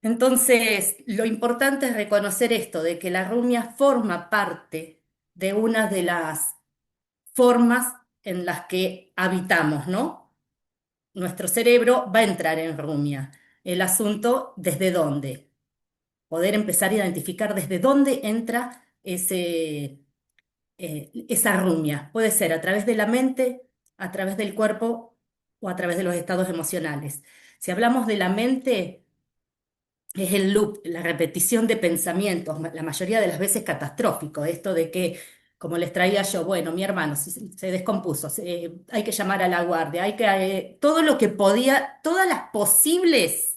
Entonces, lo importante es reconocer esto, de que la rumia forma parte de una de las formas en las que habitamos, ¿no? Nuestro cerebro va a entrar en rumia. El asunto, ¿desde dónde? Poder empezar a identificar desde dónde entra esa rumia. Puede ser a través de la mente, a través del cuerpo o a través de los estados emocionales. Si hablamos de la mente, es el loop, la repetición de pensamientos, la mayoría de las veces catastrófico, esto de que, como les traía yo, bueno, mi hermano se descompuso, hay que llamar a la guardia, todo lo que podía, todas las posibles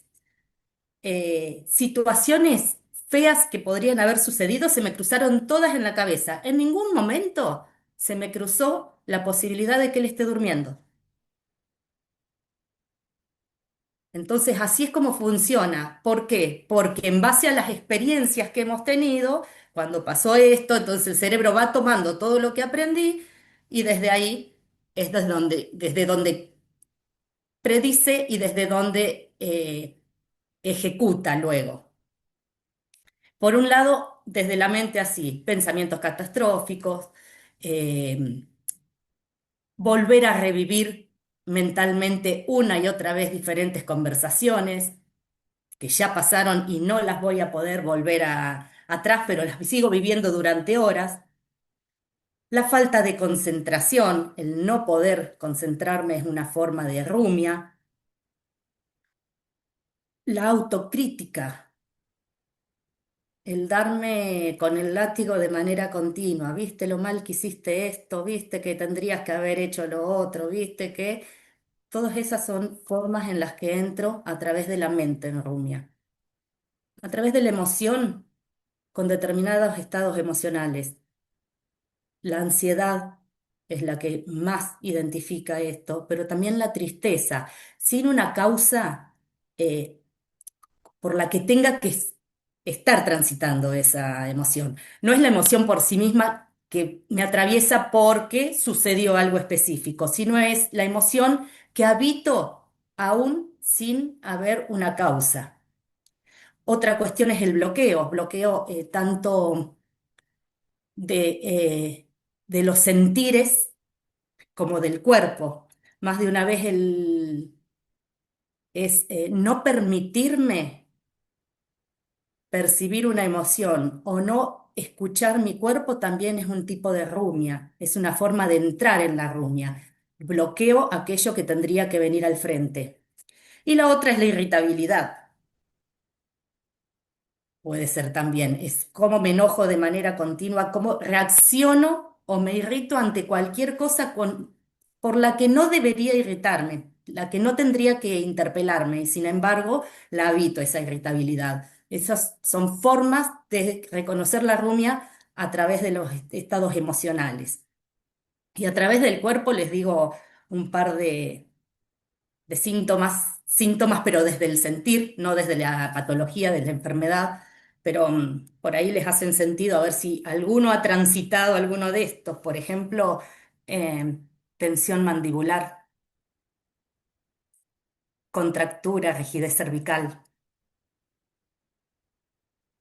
situaciones feas que podrían haber sucedido se me cruzaron todas en la cabeza. En ningún momento se me cruzó la posibilidad de que él esté durmiendo. Entonces, así es como funciona. ¿Por qué? Porque en base a las experiencias que hemos tenido, cuando pasó esto, entonces el cerebro va tomando todo lo que aprendí y desde ahí es desde donde predice y desde donde ejecuta luego. Por un lado, desde la mente así, pensamientos catastróficos, eh, volver a revivir mentalmente una y otra vez diferentes conversaciones que ya pasaron y no las voy a poder volver atrás, pero las sigo viviendo durante horas. La falta de concentración, el no poder concentrarme es una forma de rumia. La autocrítica, el darme con el látigo de manera continua, viste lo mal que hiciste esto, viste que tendrías que haber hecho lo otro, viste que todas esas son formas en las que entro a través de la mente en rumia, a través de la emoción con determinados estados emocionales. La ansiedad es la que más identifica esto, pero también la tristeza, sin una causa eh, por la que tenga que estar transitando esa emoción. No es la emoción por sí misma que me atraviesa porque sucedió algo específico, sino es la emoción que habito aún sin haber una causa. Otra cuestión es el bloqueo, bloqueo tanto de, de los sentires como del cuerpo. Más de una vez es no permitirme percibir una emoción o no escuchar mi cuerpo también es un tipo de rumia, es una forma de entrar en la rumia. Bloqueo aquello que tendría que venir al frente. Y la otra es la irritabilidad. Puede ser también, es cómo me enojo de manera continua, cómo reacciono o me irrito ante cualquier cosa por la que no debería irritarme, la que no tendría que interpelarme, y sin embargo la habito, esa irritabilidad. Esas son formas de reconocer la rumia a través de los estados emocionales. Y a través del cuerpo les digo un par de síntomas, pero desde el sentir, no desde la patología, desde la enfermedad, pero por ahí les hacen sentido a ver si alguno ha transitado alguno de estos, por ejemplo, eh, tensión mandibular, contractura, rigidez cervical,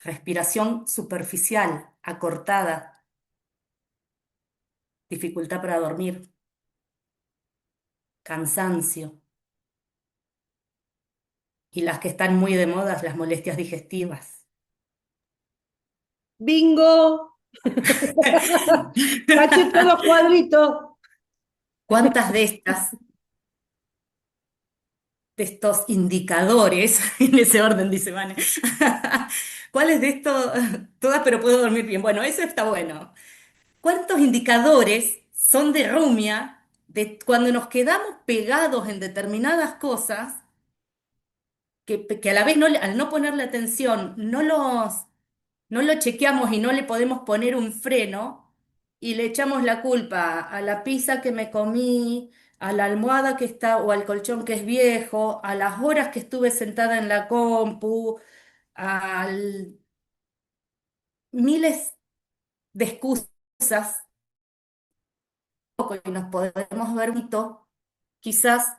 respiración superficial, acortada, dificultad para dormir, cansancio, y las que están muy de moda, las molestias digestivas. ¡Bingo! Caché todos los cuadritos. ¿Cuántas de estas de estos indicadores, en ese orden dice Vane, ¿cuáles de estos, todas pero puedo dormir bien? Bueno, eso está bueno. ¿Cuántos indicadores son de rumia de cuando nos quedamos pegados en determinadas cosas que a la vez al no ponerle atención no lo chequeamos y no le podemos poner un freno y le echamos la culpa a la pizza que me comí, a la almohada que está o al colchón que es viejo, a las horas que estuve sentada en la compu, a miles de excusas y nos podemos ver mito, quizás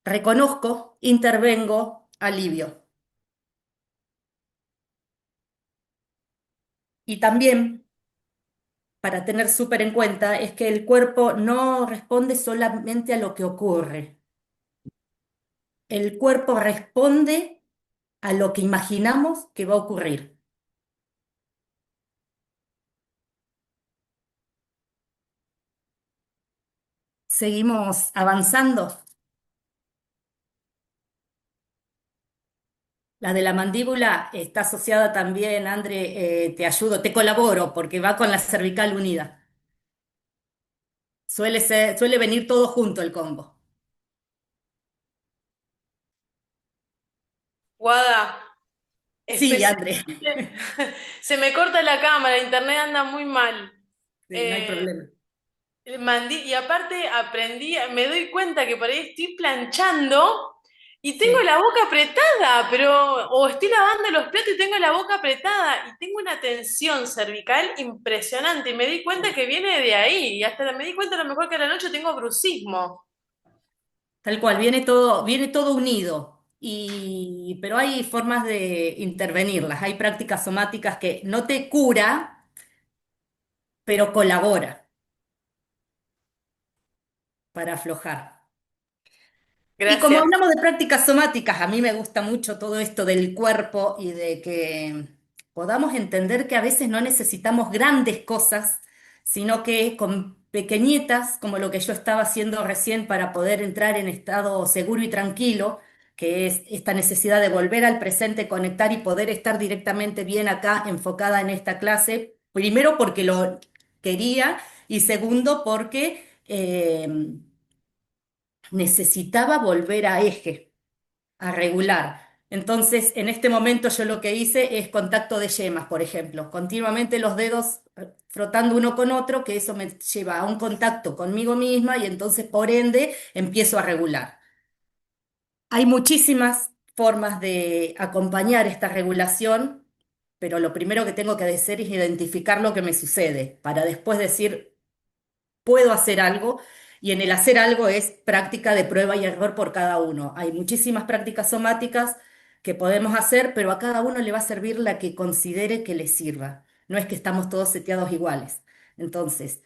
reconozco, intervengo, alivio. Y también para tener súper en cuenta es que el cuerpo no responde solamente a lo que ocurre. El cuerpo responde a lo que imaginamos que va a ocurrir. Seguimos avanzando. La de la mandíbula está asociada también, André, te ayudo, te colaboro porque va con la cervical unida. Suele venir todo junto el combo. Guada, Sí, André, especialmente se me corta la cámara, internet anda muy mal. sí, no hay Eh, problema. y aparte aprendí, me doy cuenta que por ahí estoy planchando y tengo Sí. la boca apretada, pero, o estoy lavando los platos y tengo la boca apretada y tengo una tensión cervical impresionante y me di cuenta que viene de ahí y hasta me di cuenta a lo mejor que a la noche tengo brucismo. Tal cual, viene todo unido. Pero hay formas de intervenirlas. Hay prácticas somáticas que no te cura, pero colabora para aflojar. Y como Gracias. hablamos de prácticas somáticas, a mí me gusta mucho todo esto del cuerpo y de que podamos entender que a veces no necesitamos grandes cosas, sino que con pequeñitas, como lo que yo estaba haciendo recién para poder entrar en estado seguro y tranquilo, que es esta necesidad de volver al presente, conectar y poder estar directamente bien acá, enfocada en esta clase, primero porque lo quería y segundo porque necesitaba volver a eje, a regular. Entonces, en este momento yo lo que hice es contacto de yemas, por ejemplo, continuamente los dedos frotando uno con otro, que eso me lleva a un contacto conmigo misma y entonces, por ende, empiezo a regular. Hay muchísimas formas de acompañar esta regulación, pero lo primero que tengo que hacer es identificar lo que me sucede para después decir, puedo hacer algo y en el hacer algo es práctica de prueba y error por cada uno. Hay muchísimas prácticas somáticas que podemos hacer, pero a cada uno le va a servir la que considere que le sirva. No es que estamos todos seteados iguales. Entonces,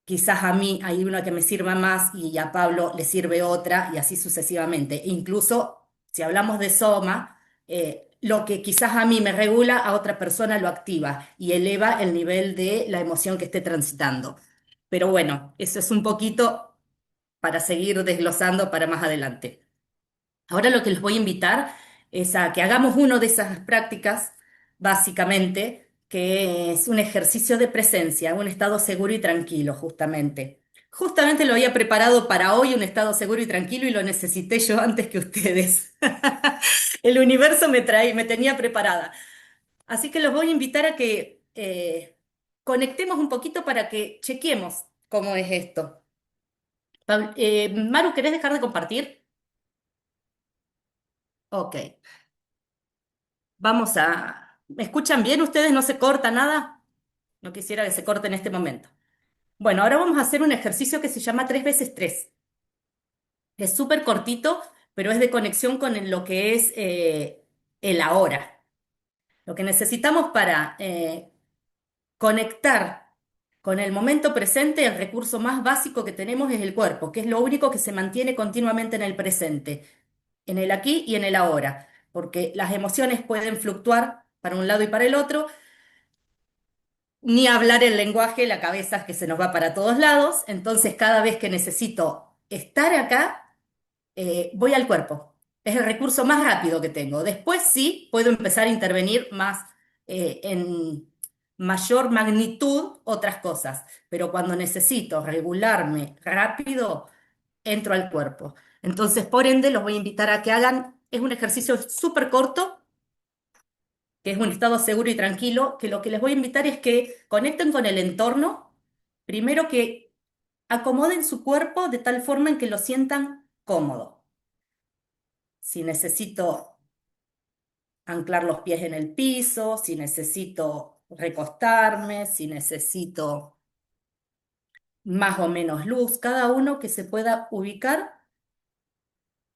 quizás a mí hay una que me sirva más y a Pablo le sirve otra y así sucesivamente. E incluso si hablamos de soma, lo que quizás a mí me regula, a otra persona lo activa y eleva el nivel de la emoción que esté transitando. Pero bueno, eso es un poquito para seguir desglosando para más adelante. Ahora lo que les voy a invitar es a que hagamos uno de esas prácticas, básicamente, que es un ejercicio de presencia, un estado seguro y tranquilo, justamente. Justamente lo había preparado para hoy, un estado seguro y tranquilo, y lo necesité yo antes que ustedes. El universo me tenía preparada. Así que los voy a invitar a que conectemos un poquito para que chequemos cómo es esto. Maru, ¿querés dejar de compartir? Ok. Vamos a... ¿Me escuchan bien ustedes? ¿No se corta nada? No quisiera que se corte en este momento. Bueno, ahora vamos a hacer un ejercicio que se llama 3 veces 3. Es súper cortito, pero es de conexión con lo que es el ahora. Lo que necesitamos para conectar con el momento presente, el recurso más básico que tenemos es el cuerpo, que es lo único que se mantiene continuamente en el presente, en el aquí y en el ahora, porque las emociones pueden fluctuar para un lado y para el otro. Ni hablar el lenguaje, la cabeza es que se nos va para todos lados, entonces cada vez que necesito estar acá, voy al cuerpo. Es el recurso más rápido que tengo. Después sí puedo empezar a intervenir más en mayor magnitud otras cosas, pero cuando necesito regularme rápido, entro al cuerpo. Entonces, por ende, los voy a invitar a que hagan, es un ejercicio súper corto, que es un estado seguro y tranquilo, que lo que les voy a invitar es que conecten con el entorno, primero que acomoden su cuerpo de tal forma en que lo sientan cómodo. Si necesito anclar los pies en el piso, si necesito recostarme, si necesito más o menos luz, cada uno que se pueda ubicar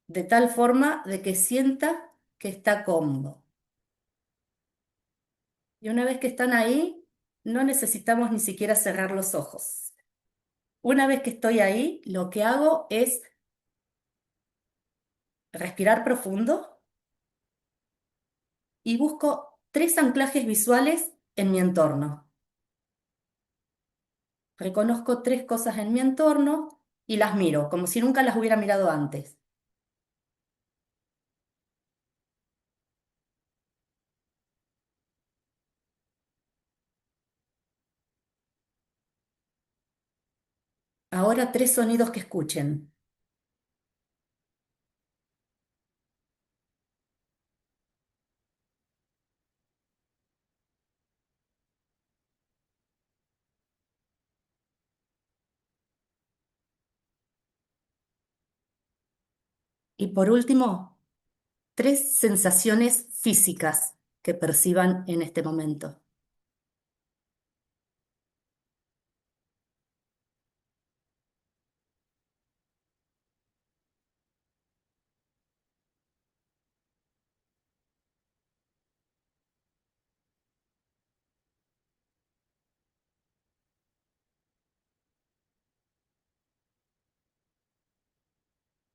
de tal forma de que sienta que está cómodo. Y una vez que están ahí, no necesitamos ni siquiera cerrar los ojos. Una vez que estoy ahí, lo que hago es respirar profundo y busco 3 anclajes visuales en mi entorno. Reconozco 3 cosas en mi entorno y las miro, como si nunca las hubiera mirado antes. Ahora 3 sonidos que escuchen. Y por último, 3 sensaciones físicas que perciban en este momento.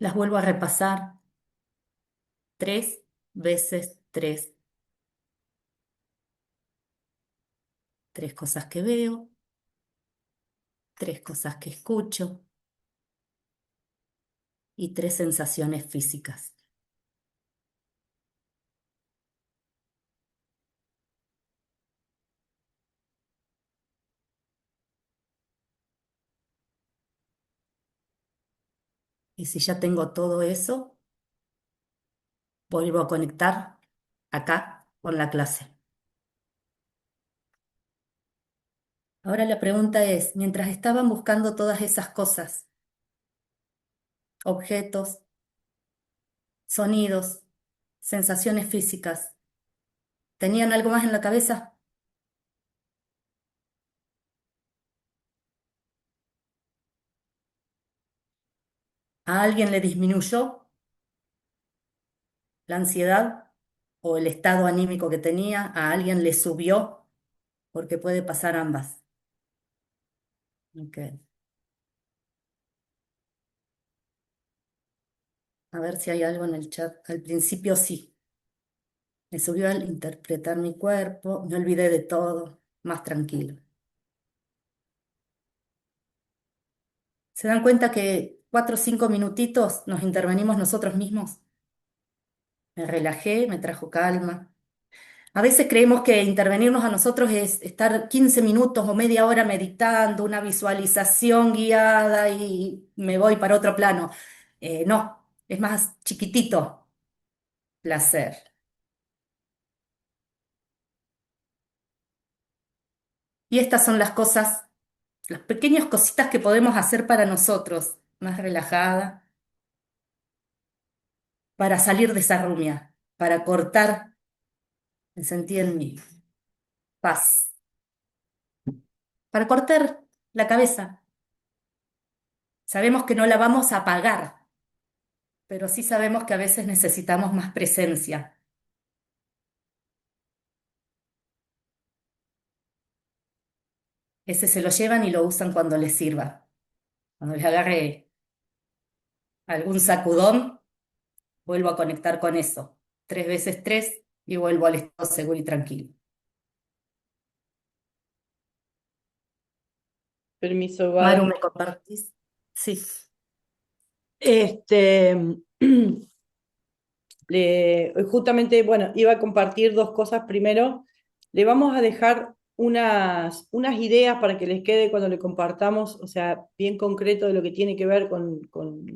Las vuelvo a repasar 3 veces 3. 3 cosas que veo, 3 cosas que escucho y 3 sensaciones físicas. Y si ya tengo todo eso, vuelvo a conectar acá con la clase. Ahora la pregunta es, mientras estaban buscando todas esas cosas, objetos, sonidos, sensaciones físicas, ¿tenían algo más en la cabeza? ¿A alguien le disminuyó la ansiedad o el estado anímico que tenía? ¿A alguien le subió? Porque puede pasar ambas. Ok. A ver si hay algo en el chat. Al principio sí. Me subió al interpretar mi cuerpo, me olvidé de todo, más tranquilo. ¿Se dan cuenta que 4 o 5 minutitos nos intervenimos nosotros mismos? Me relajé, me trajo calma. A veces creemos que intervenirnos a nosotros es estar 15 minutos o media hora meditando, una visualización guiada y me voy para otro plano. No, es más chiquitito placer. Y estas son las cosas, las pequeñas cositas que podemos hacer para nosotros, más relajada, para salir de esa rumia, para cortar el sentido en mi paz, para cortar la cabeza. Sabemos que no la vamos a apagar, pero sí sabemos que a veces necesitamos más presencia. Ese se lo llevan y lo usan cuando les sirva. Cuando les agarre algún sacudón, vuelvo a conectar con eso. 3 veces 3 y vuelvo al estado seguro y tranquilo. Permiso, Maru, Guada. ¿me compartís? Sí. Este, Justamente, bueno, iba a compartir dos cosas. Primero, le vamos a dejar unas ideas para que les quede cuando le compartamos, o sea, bien concreto de lo que tiene que ver con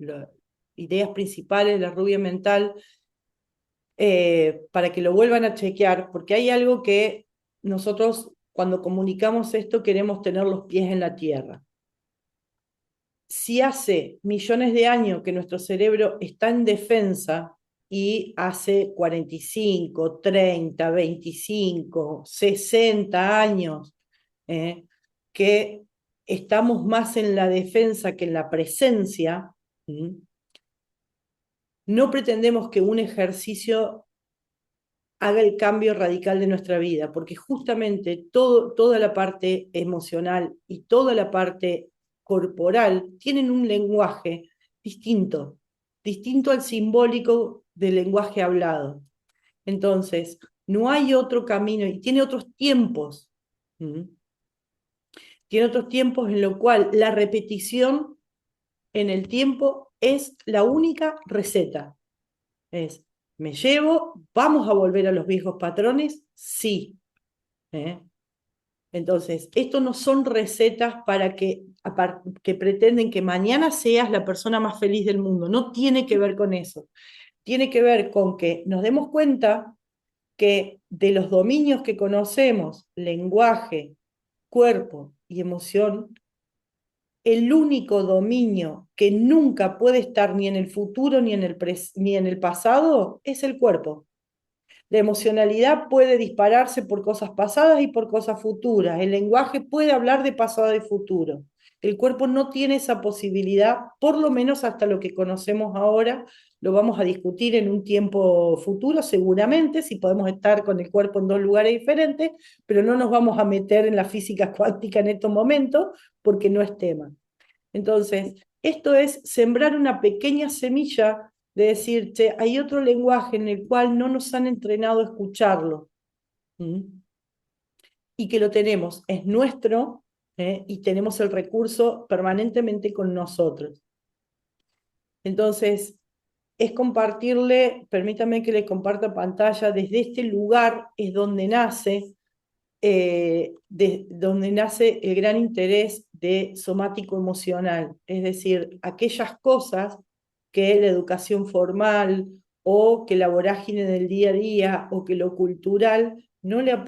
las ideas principales de la rubia mental, para que lo vuelvan a chequear, porque hay algo que nosotros cuando comunicamos esto queremos tener los pies en la tierra. Si hace millones de años que nuestro cerebro está en defensa y hace 45, 30, 25, 60 años que estamos más en la defensa que en la presencia, no pretendemos que un ejercicio haga el cambio radical de nuestra vida, porque justamente toda la parte emocional y toda la parte corporal tienen un lenguaje distinto, distinto al simbólico del lenguaje hablado. Entonces, no hay otro camino y tiene otros tiempos. Tiene otros tiempos en lo cual la repetición en el tiempo es la única receta. Es, ¿me llevo? ¿Vamos a volver a los viejos patrones? Sí. Entonces, esto no son recetas para que pretenden que mañana seas la persona más feliz del mundo. No tiene que ver con eso. Tiene que ver con que nos demos cuenta que de los dominios que conocemos, lenguaje, cuerpo y emoción, el único dominio que nunca puede estar ni en el futuro ni ni en el pasado es el cuerpo. La emocionalidad puede dispararse por cosas pasadas y por cosas futuras. El lenguaje puede hablar de pasado y futuro. El cuerpo no tiene esa posibilidad, por lo menos hasta lo que conocemos ahora. Lo vamos a discutir en un tiempo futuro, seguramente, si podemos estar con el cuerpo en dos lugares diferentes, pero no nos vamos a meter en la física cuántica en estos momentos, porque no es tema. Entonces, esto es sembrar una pequeña semilla de decir, che, hay otro lenguaje en el cual no nos han entrenado a escucharlo. Y que lo tenemos, es nuestro, y tenemos el recurso permanentemente con nosotros. Entonces, es compartirle, permítame que le comparta pantalla, desde este lugar es donde nace donde nace el gran interés de somático emocional, es decir, aquellas cosas que la educación formal o que la vorágine del día a día o que lo cultural no le ha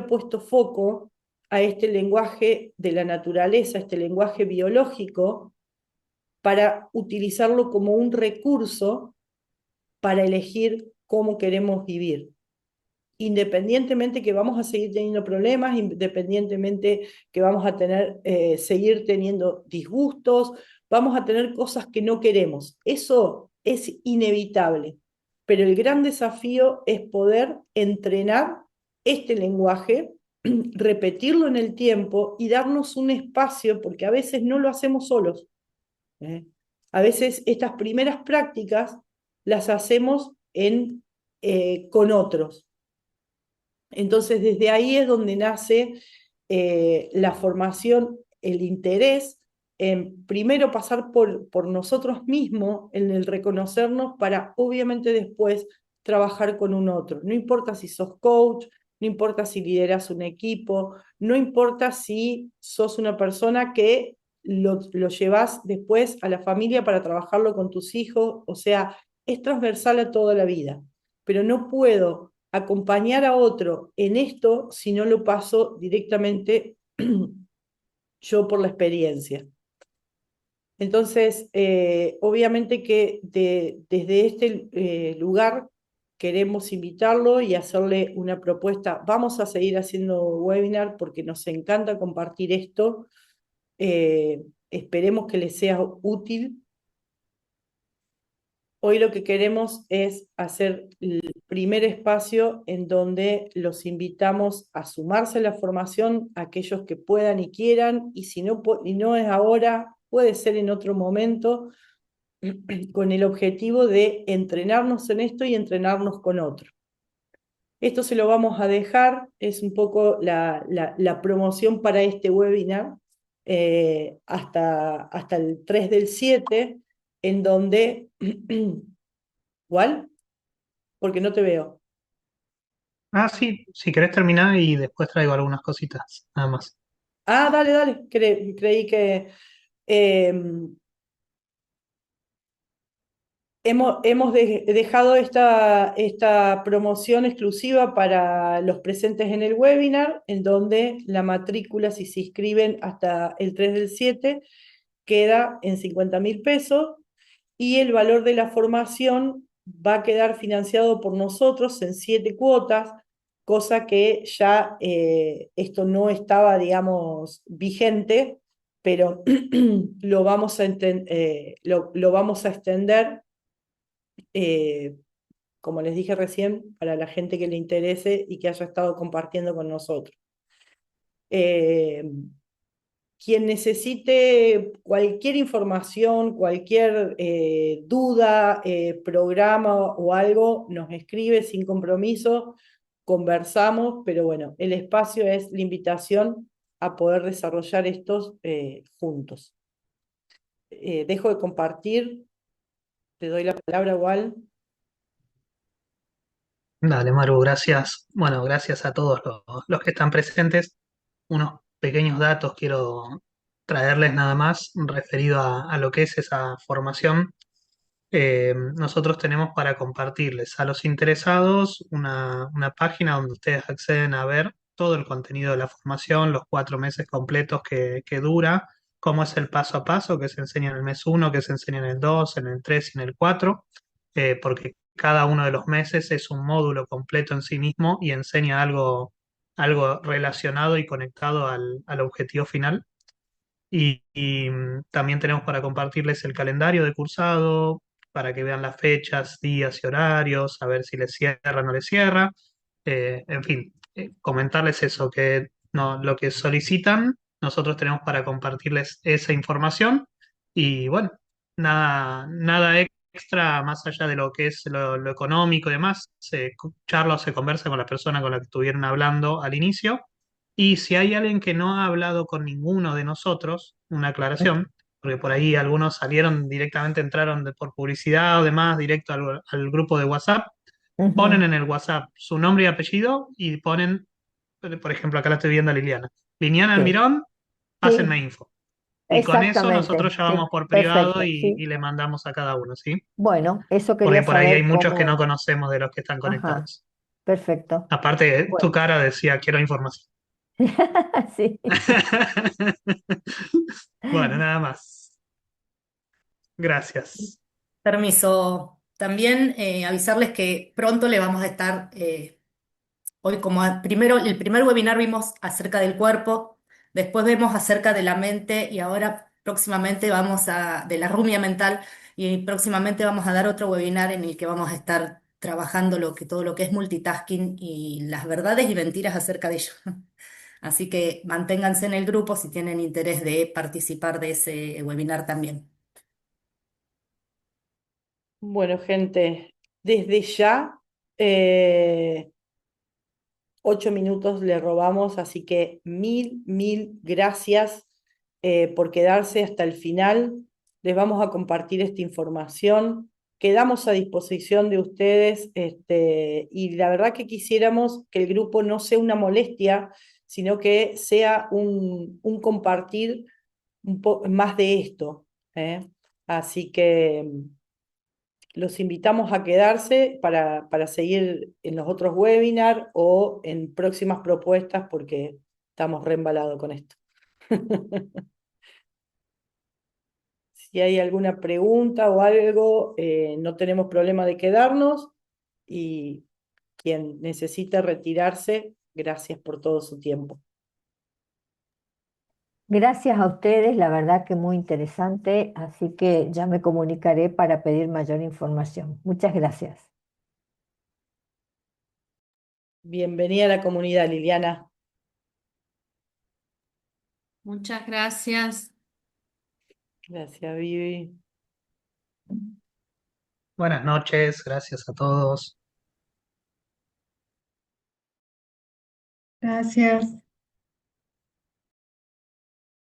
puesto foco a este lenguaje de la naturaleza, este lenguaje biológico, para utilizarlo como un recurso para elegir cómo queremos vivir. Independientemente que vamos a seguir teniendo problemas, independientemente que vamos a seguir teniendo disgustos, vamos a tener cosas que no queremos. Eso es inevitable. Pero el gran desafío es poder entrenar este lenguaje, repetirlo en el tiempo y darnos un espacio, porque a veces no lo hacemos solos. A veces estas primeras prácticas las hacemos con otros. Entonces, desde ahí es donde nace la formación, el interés en primero pasar por nosotros mismos, en el reconocernos para obviamente después trabajar con un otro. No importa si sos coach, no importa si lideras un equipo, no importa si sos una persona que lo llevas después a la familia para trabajarlo con tus hijos, o sea, es transversal a toda la vida. Pero no puedo acompañar a otro en esto si no lo paso directamente yo por la experiencia. Entonces, obviamente que desde este lugar queremos invitarlo y hacerle una propuesta. Vamos a seguir haciendo webinar porque nos encanta compartir esto. Esperemos que les sea útil. Hoy lo que queremos es hacer el primer espacio en donde los invitamos a sumarse a la formación, aquellos que puedan y quieran, y si no, y no es ahora, puede ser en otro momento, con el objetivo de entrenarnos en esto y entrenarnos con otro. Esto se lo vamos a dejar, es un poco la promoción para este webinar, hasta el 3 del 7, en donde ¿Cuál? Porque no te veo. Ah, sí, si querés terminar y después traigo algunas cositas, nada más. Ah, dale, dale. Creí que em, hemos dejado esta promoción exclusiva para los presentes en el webinar, en donde la matrícula, si se inscriben hasta el 3/7, queda en 50.000 pesos y el valor de la formación va a quedar financiado por nosotros en 7 cuotas, cosa que ya esto no estaba, digamos, vigente, pero lo vamos a extender, eh, como les dije recién, para la gente que le interese y que haya estado compartiendo con nosotros. Eh, Quien necesite cualquier información, cualquier duda, programa o algo, nos escribe sin compromiso, conversamos, pero bueno, el espacio es la invitación a poder desarrollar estos juntos. Dejo de compartir, te doy la palabra, igual. Dale, Maru, gracias. Bueno, gracias a todos los que están presentes. Unos pequeños datos quiero traerles nada más referido a lo que es esa formación. Nosotros tenemos para compartirles a los interesados una página donde ustedes acceden a ver todo el contenido de la formación, los 4 meses completos que dura, cómo es el paso a paso que se enseña en el mes 1, que se enseña en el 2, en el 3 y en el 4, porque cada uno de los meses es un módulo completo en sí mismo y enseña algo relacionado y conectado al objetivo final. También tenemos para compartirles el calendario de cursado, para que vean las fechas, días y horarios, a ver si les cierra o no les cierra. En fin, comentarles eso, que no, lo que solicitan, nosotros tenemos para compartirles esa información. Y bueno, nada extra más allá de lo que es lo económico y demás. Se charla o se conversa con la persona con la que estuvieron hablando al inicio. Y si hay alguien que no ha hablado con ninguno de nosotros, una aclaración, porque por ahí algunos salieron directamente, entraron por publicidad o demás, directo al grupo de WhatsApp, ponen Ujú. en el WhatsApp su nombre y apellido y ponen, por ejemplo, acá la estoy viendo a Liliana. Liliana Sí, Almirón, pásenme sí, info. Y con eso exactamente. nosotros ya vamos Sí, por privado perfecto. y Sí. le mandamos a cada uno, ¿sí? Bueno, eso Porque quería por ahí hay saber muchos que no cómo. conocemos de los que están Ajá, conectados. perfecto. Aparte, tu Bueno, cara decía, quiero información. sí. Bueno, nada más. Gracias. Permiso. También avisarles que pronto le vamos a estar, hoy como primero, el primer webinar vimos acerca del cuerpo, después vemos acerca de la mente y ahora próximamente de la rumia mental y próximamente vamos a dar otro webinar en el que vamos a estar trabajando todo lo que es multitasking y las verdades y mentiras acerca de ello. Así que manténganse en el grupo si tienen interés de participar de ese webinar también. Bueno, gente, desde ya, eh, 8 minutos le robamos, así que mil gracias por quedarse hasta el final. Les vamos a compartir esta información. Quedamos a disposición de ustedes, y la verdad que quisiéramos que el grupo no sea una molestia, sino que sea un compartir más de esto, ¿eh? Así que los invitamos a quedarse para seguir en los otros webinars o en próximas propuestas porque estamos reembalados con esto. Si hay alguna pregunta o algo, no tenemos problema de quedarnos y quien necesite retirarse, gracias por todo su tiempo. Gracias a ustedes, la verdad que muy interesante, así que ya me comunicaré para pedir mayor información. Muchas gracias. Bienvenida a la comunidad, Liliana. Muchas gracias. Gracias, Vivi. Buenas noches, gracias a todos. Gracias.